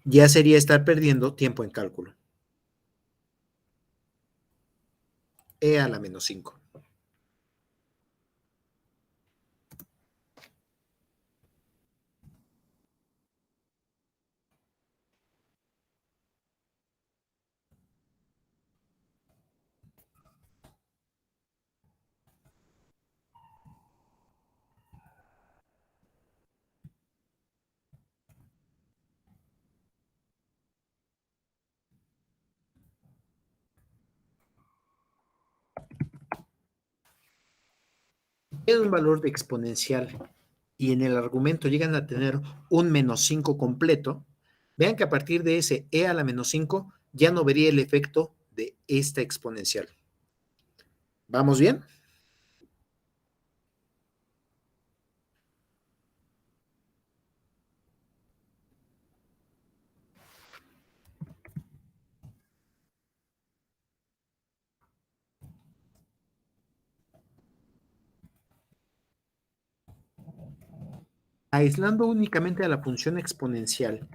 Ya sería estar perdiendo tiempo en cálculo. E a la menos 5. Tiene un valor de exponencial y en el argumento llegan a tener un menos 5 completo, vean que a partir de ese e a la menos 5 ya no vería el efecto de esta exponencial. ¿Vamos bien? Aislando únicamente a la función exponencial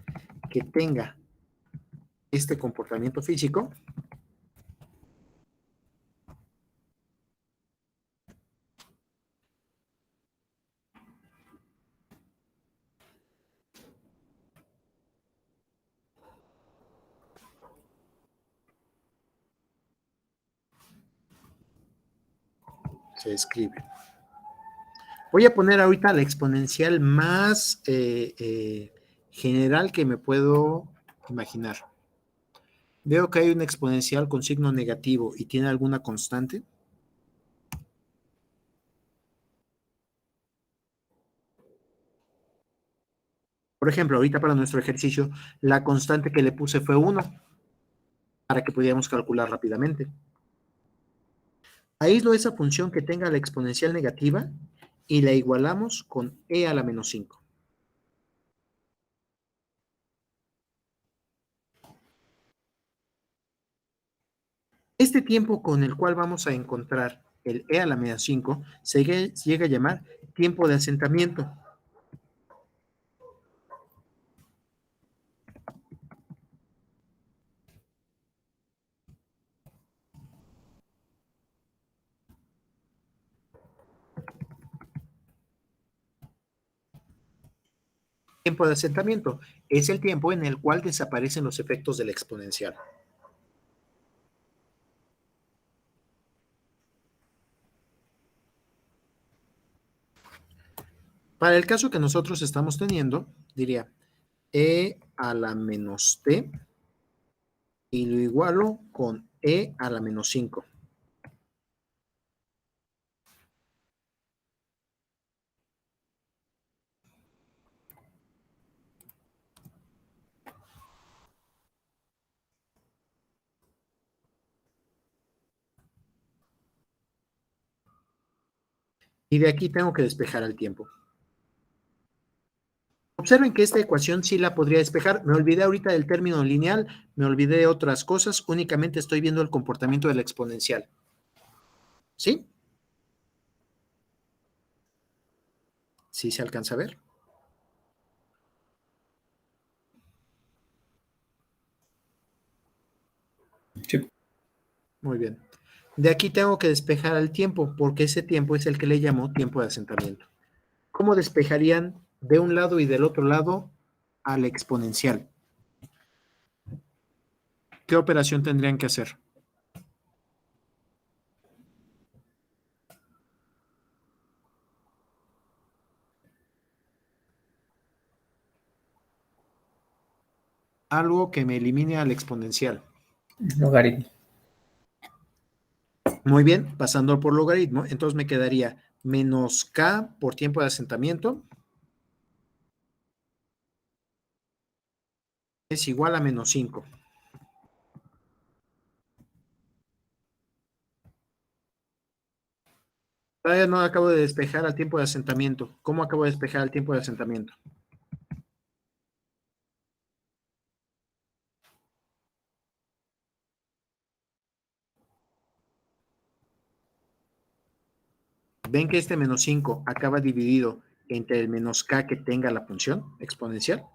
que tenga este comportamiento físico, se escribe. Voy a poner ahorita la exponencial más general que me puedo imaginar. Veo que hay una exponencial con signo negativo y tiene alguna constante. Por ejemplo, ahorita para nuestro ejercicio, la constante que le puse fue 1, para que pudiéramos calcular rápidamente. Aíslo esa función que tenga la exponencial negativa y la igualamos con e a la menos 5. Este tiempo con el cual vamos a encontrar el e a la menos 5 se llega a llamar tiempo de asentamiento. Tiempo de asentamiento es el tiempo en el cual desaparecen los efectos del exponencial. Para el caso que nosotros estamos teniendo, diría e a la menos t y lo igualo con e a la menos 5. Y de aquí tengo que despejar el tiempo. Observen que esta ecuación sí la podría despejar. Me olvidé ahorita del término lineal, me olvidé de otras cosas, únicamente estoy viendo el comportamiento del exponencial. ¿Sí? ¿Sí se alcanza a ver? Sí. Muy bien. De aquí tengo que despejar el tiempo, porque ese tiempo es el que le llamo tiempo de asentamiento. ¿Cómo ¿cómo despejarían de un lado y del otro lado al exponencial? ¿Qué operación tendrían que hacer? Algo que me elimine al exponencial. Logaritmo. Muy bien, pasando por logaritmo, entonces me quedaría menos k por tiempo de asentamiento es igual a menos 5. Todavía no acabo de despejar al tiempo de asentamiento. ¿Cómo acabo de despejar el tiempo de asentamiento? ¿Ven que este menos 5 acaba dividido entre el menos k que tenga la función exponencial?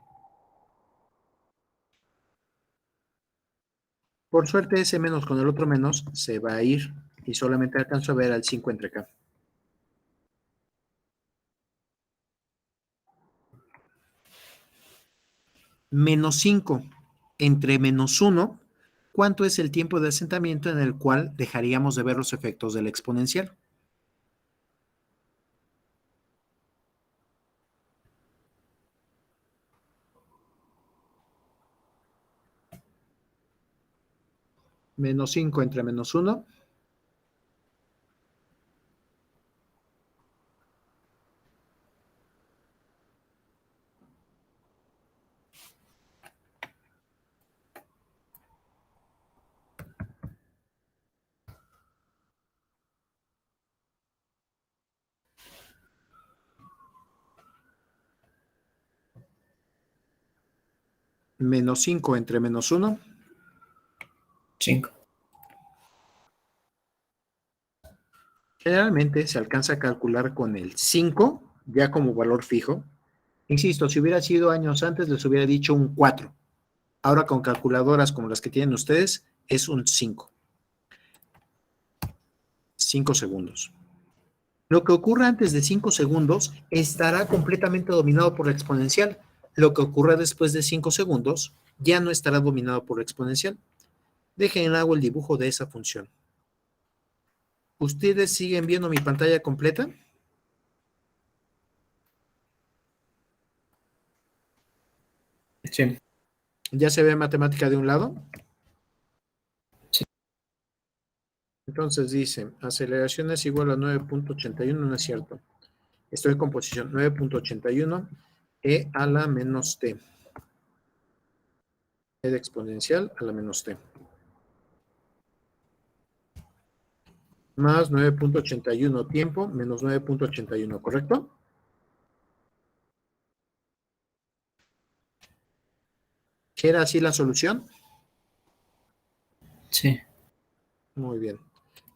Por suerte ese menos con el otro menos se va a ir y solamente alcanzo a ver al 5 entre k. Menos 5 entre menos 1, ¿cuánto es el tiempo de asentamiento en el cual dejaríamos de ver los efectos del exponencial? Menos 5 entre menos 1. Menos 5 entre menos 1. 5. Generalmente se alcanza a calcular con el 5, ya como valor fijo. Insisto, si hubiera sido años antes, les hubiera dicho un 4. Ahora con calculadoras como las que tienen ustedes, es un 5. 5 segundos. Lo que ocurra antes de 5 segundos estará completamente dominado por la exponencial. Lo que ocurra después de 5 segundos ya no estará dominado por la exponencial. Dejen hago el dibujo de esa función. ¿Ustedes siguen viendo mi pantalla completa? Sí. ¿Ya se ve matemática de un lado? Sí. Entonces dice, aceleración es igual a 9.81, no es cierto. Estoy en composición 9.81 e a la menos t. E de exponencial a la menos t. Más 9.81 tiempo menos 9.81, ¿correcto? ¿Era así la solución? Sí. Muy bien.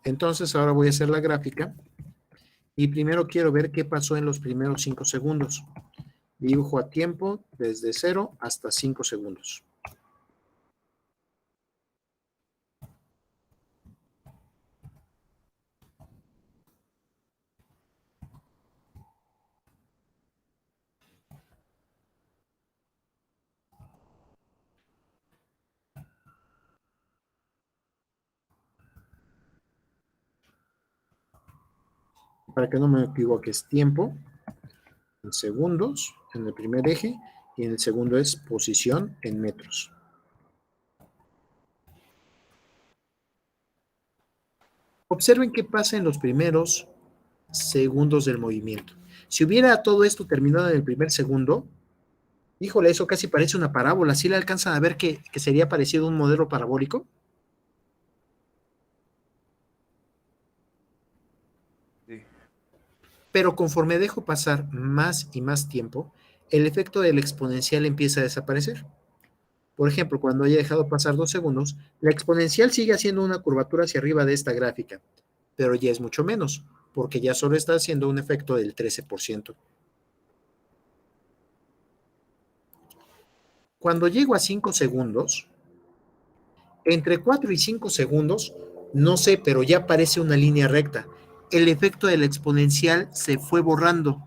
Entonces ahora voy a hacer la gráfica y primero quiero ver qué pasó en los primeros 5 segundos. Dibujo a tiempo desde 0 hasta 5 segundos. Para que no me equivoque, es tiempo en segundos en el primer eje y en el segundo es posición en metros. Observen qué pasa en los primeros segundos del movimiento. Si hubiera todo esto terminado en el primer segundo, híjole, eso casi parece una parábola. ¿Sí le alcanzan a ver que sería parecido a un modelo parabólico? Sí. Pero conforme dejo pasar más y más tiempo, el efecto del exponencial empieza a desaparecer. Por ejemplo, cuando haya dejado pasar 2 segundos, la exponencial sigue haciendo una curvatura hacia arriba de esta gráfica, pero ya es mucho menos, porque ya solo está haciendo un efecto del 13%. Cuando llego a 5 segundos, entre 4 y 5 segundos, no sé, pero ya aparece una línea recta. El efecto del exponencial se fue borrando.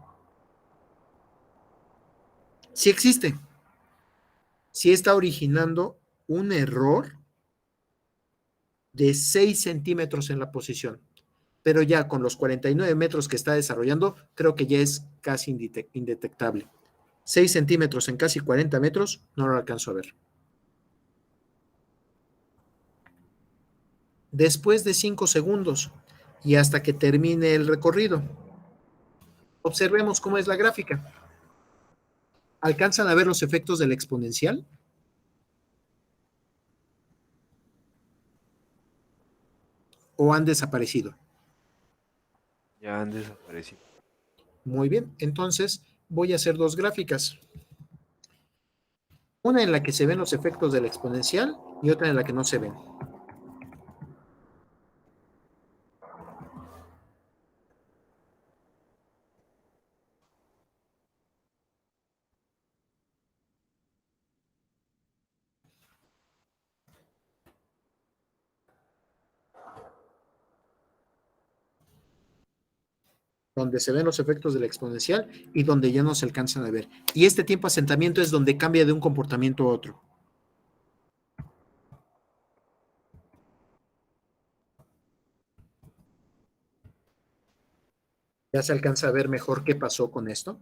Sí existe. Sí está originando un error de 6 centímetros en la posición. Pero ya con los 49 metros que está desarrollando, creo que ya es casi indetectable. 6 centímetros en casi 40 metros, no lo alcanzo a ver. Después de 5 segundos y hasta que termine el recorrido, observemos cómo es la gráfica. ¿Alcanzan a ver los efectos del exponencial? ¿O han desaparecido? Ya han desaparecido. Muy bien, entonces voy a hacer dos gráficas. Una en la que se ven los efectos del exponencial y otra en la que no se ven. Donde se ven los efectos del exponencial y donde ya no se alcanzan a ver. Y este tiempo de asentamiento es donde cambia de un comportamiento a otro. ¿Ya se alcanza a ver mejor qué pasó con esto?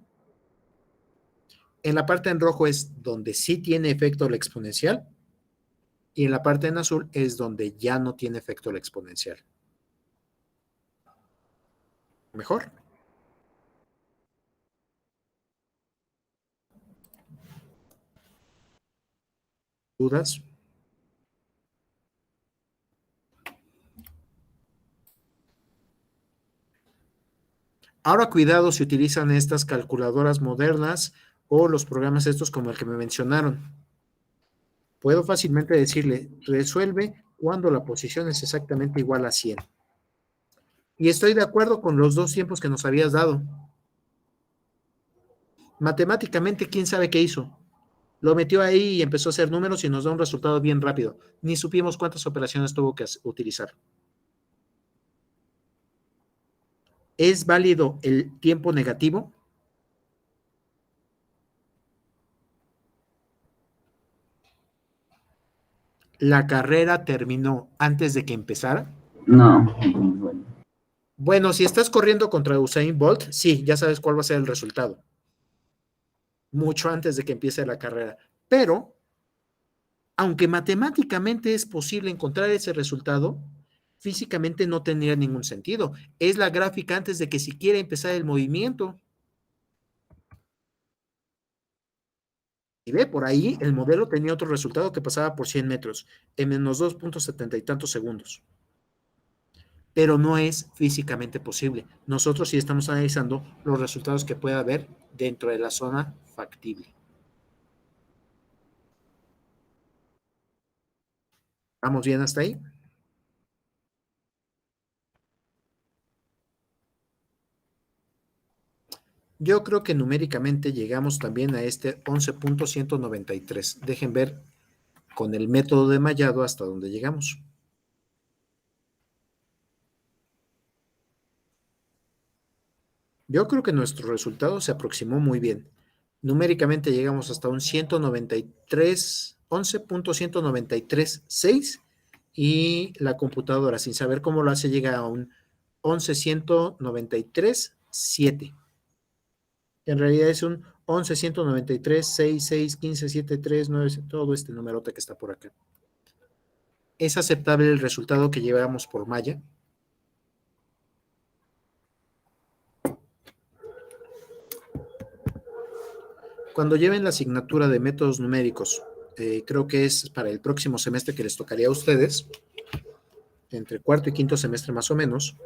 En la parte en rojo es donde sí tiene efecto el exponencial y en la parte en azul es donde ya no tiene efecto el exponencial. ¿Mejor? ¿Dudas? Ahora cuidado si utilizan estas calculadoras modernas o los programas estos como el que me mencionaron. Puedo fácilmente decirle, resuelve cuando la posición es exactamente igual a 100. Y estoy de acuerdo con los dos tiempos que nos habías dado. Matemáticamente, ¿quién sabe qué hizo? Lo metió ahí y empezó a hacer números y nos da un resultado bien rápido. Ni supimos cuántas operaciones tuvo que utilizar. ¿Es válido el tiempo negativo? ¿La carrera terminó antes de que empezara? No, bueno. Bueno, si estás corriendo contra Usain Bolt, sí, ya sabes cuál va a ser el resultado. Mucho antes de que empiece la carrera. Pero, aunque matemáticamente es posible encontrar ese resultado, físicamente no tendría ningún sentido. Es la gráfica antes de que siquiera empezara el movimiento. Y ve, por ahí el modelo tenía otro resultado que pasaba por 100 metros en menos 2.70 y tantos segundos. Pero no es físicamente posible. Nosotros sí estamos analizando los resultados que puede haber dentro de la zona factible. ¿Vamos bien hasta ahí? Yo creo que numéricamente llegamos también a este 11.193. Dejen ver con el método de mallado hasta dónde llegamos. Yo creo que nuestro resultado se aproximó muy bien. Numéricamente llegamos hasta un 193, 11.193.6 y la computadora, sin saber cómo lo hace, llega a un 11.193.7. En realidad es un 11.193.6.6.15.7.3.9, todo este numerote que está por acá. ¿Es aceptable el resultado que llevamos por malla? Cuando lleven la asignatura de métodos numéricos, creo que es para el próximo semestre que les tocaría a ustedes, entre cuarto y quinto semestre más o menos,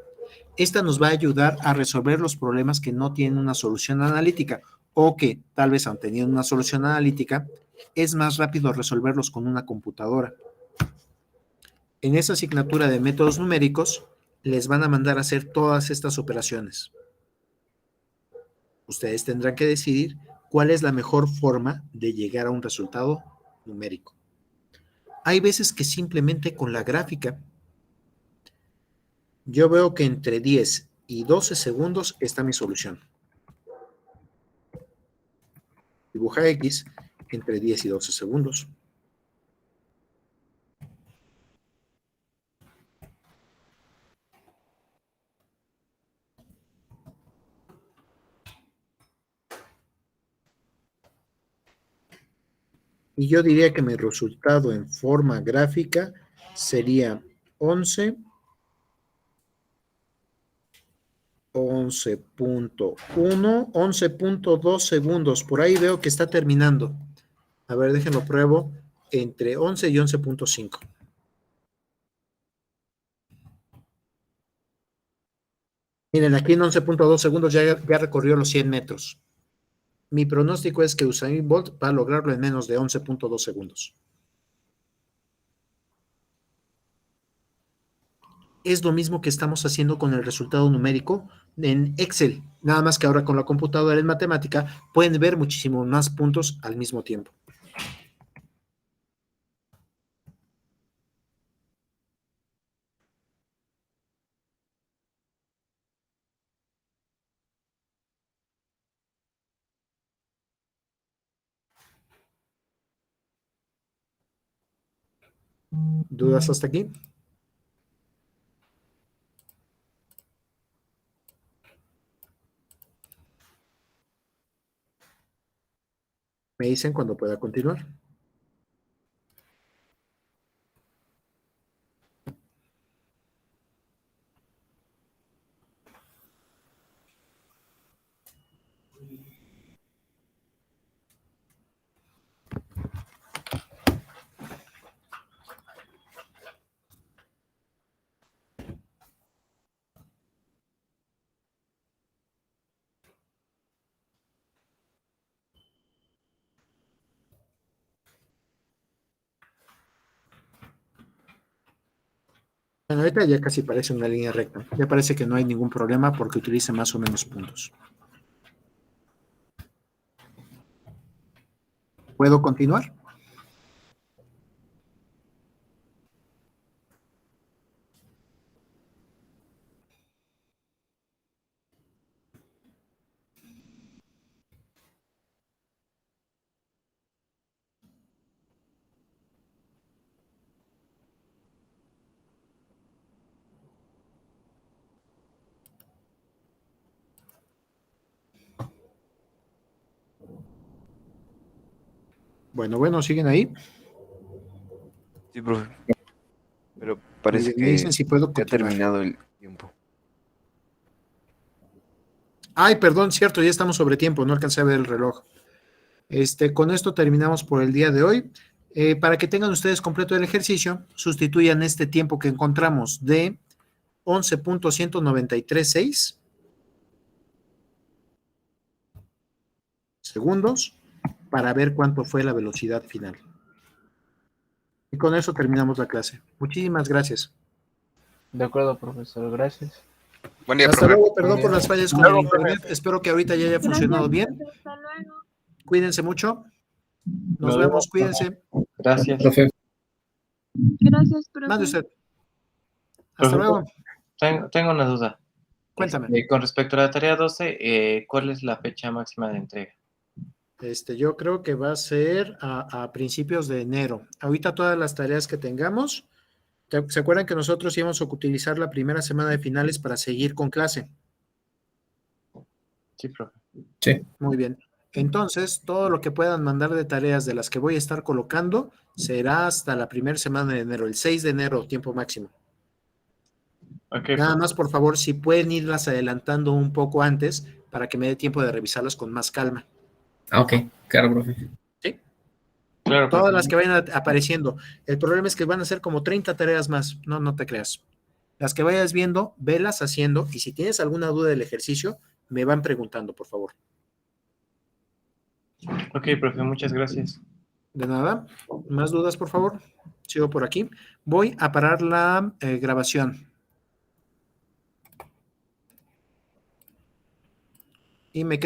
esta nos va a ayudar a resolver los problemas que no tienen una solución analítica o que tal vez aun teniendo una solución analítica, es más rápido resolverlos con una computadora. En esa asignatura de métodos numéricos, les van a mandar a hacer todas estas operaciones. Ustedes tendrán que decidir cuál es la mejor forma de llegar a un resultado numérico. Hay veces que simplemente con la gráfica, yo veo que entre 10 y 12 segundos está mi solución. Dibuja X entre 10 y 12 segundos. Y yo diría que mi resultado en forma gráfica sería 11.1, 11.2 segundos. Por ahí veo que está terminando. A ver, déjenlo pruebo. Entre 11 y 11.5. Miren, aquí en 11.2 segundos ya recorrió los 100 metros. Mi pronóstico es que Usain Bolt va a lograrlo en menos de 11.2 segundos. Es lo mismo que estamos haciendo con el resultado numérico en Excel, nada más que ahora con la computadora en matemática pueden ver muchísimo más puntos al mismo tiempo. ¿Dudas hasta aquí? Me dicen cuando pueda continuar. Bueno, ahorita ya casi parece una línea recta. Ya parece que no hay ningún problema porque utiliza más o menos puntos. ¿Puedo continuar? Bueno, ¿siguen ahí? Sí, profe. Pero parece Me dicen que si puedo ya ha continuar. terminado el tiempo. Ay, perdón, cierto, ya estamos sobre tiempo, no alcancé a ver el reloj. Con esto terminamos por el día de hoy. Para que tengan ustedes completo el ejercicio, sustituyan este tiempo que encontramos de 11.1936 segundos para ver cuánto fue la velocidad final. Y con eso terminamos la clase. Muchísimas gracias. De acuerdo, profesor, gracias. Buen día, Hasta profe. luego, perdón por las fallas con el internet. Espero que ahorita ya haya funcionado bien. Hasta luego. Cuídense mucho. Nos Nos vemos, vemos. cuídense. Gracias. Profe, Gracias, profe. Mande usted. Hasta luego. Tengo una duda. Cuéntame. Con respecto a la tarea 12, ¿cuál es la fecha máxima de entrega? Yo creo que va a ser a principios de enero. Ahorita todas las tareas que tengamos, ¿se acuerdan que nosotros íbamos a utilizar la primera semana de finales para seguir con clase? Sí, profe. sí. Muy bien. Entonces, todo lo que puedan mandar de tareas de las que voy a estar colocando será hasta la primera semana de enero, el 6 de enero, tiempo máximo. Ok, Nada más, por favor, si pueden irlas adelantando un poco antes para que me dé tiempo de revisarlas con más calma. Ok, claro, profe. ¿Sí? claro, Todas profe. las que vayan apareciendo. El problema es que van a ser como 30 tareas más. No te creas. Las que vayas viendo, velas haciendo y si tienes alguna duda del ejercicio, me van preguntando, por favor. Ok, profe, muchas gracias. De nada. ¿Más dudas, por favor? Sigo por aquí. Voy a parar la grabación. Y me quedo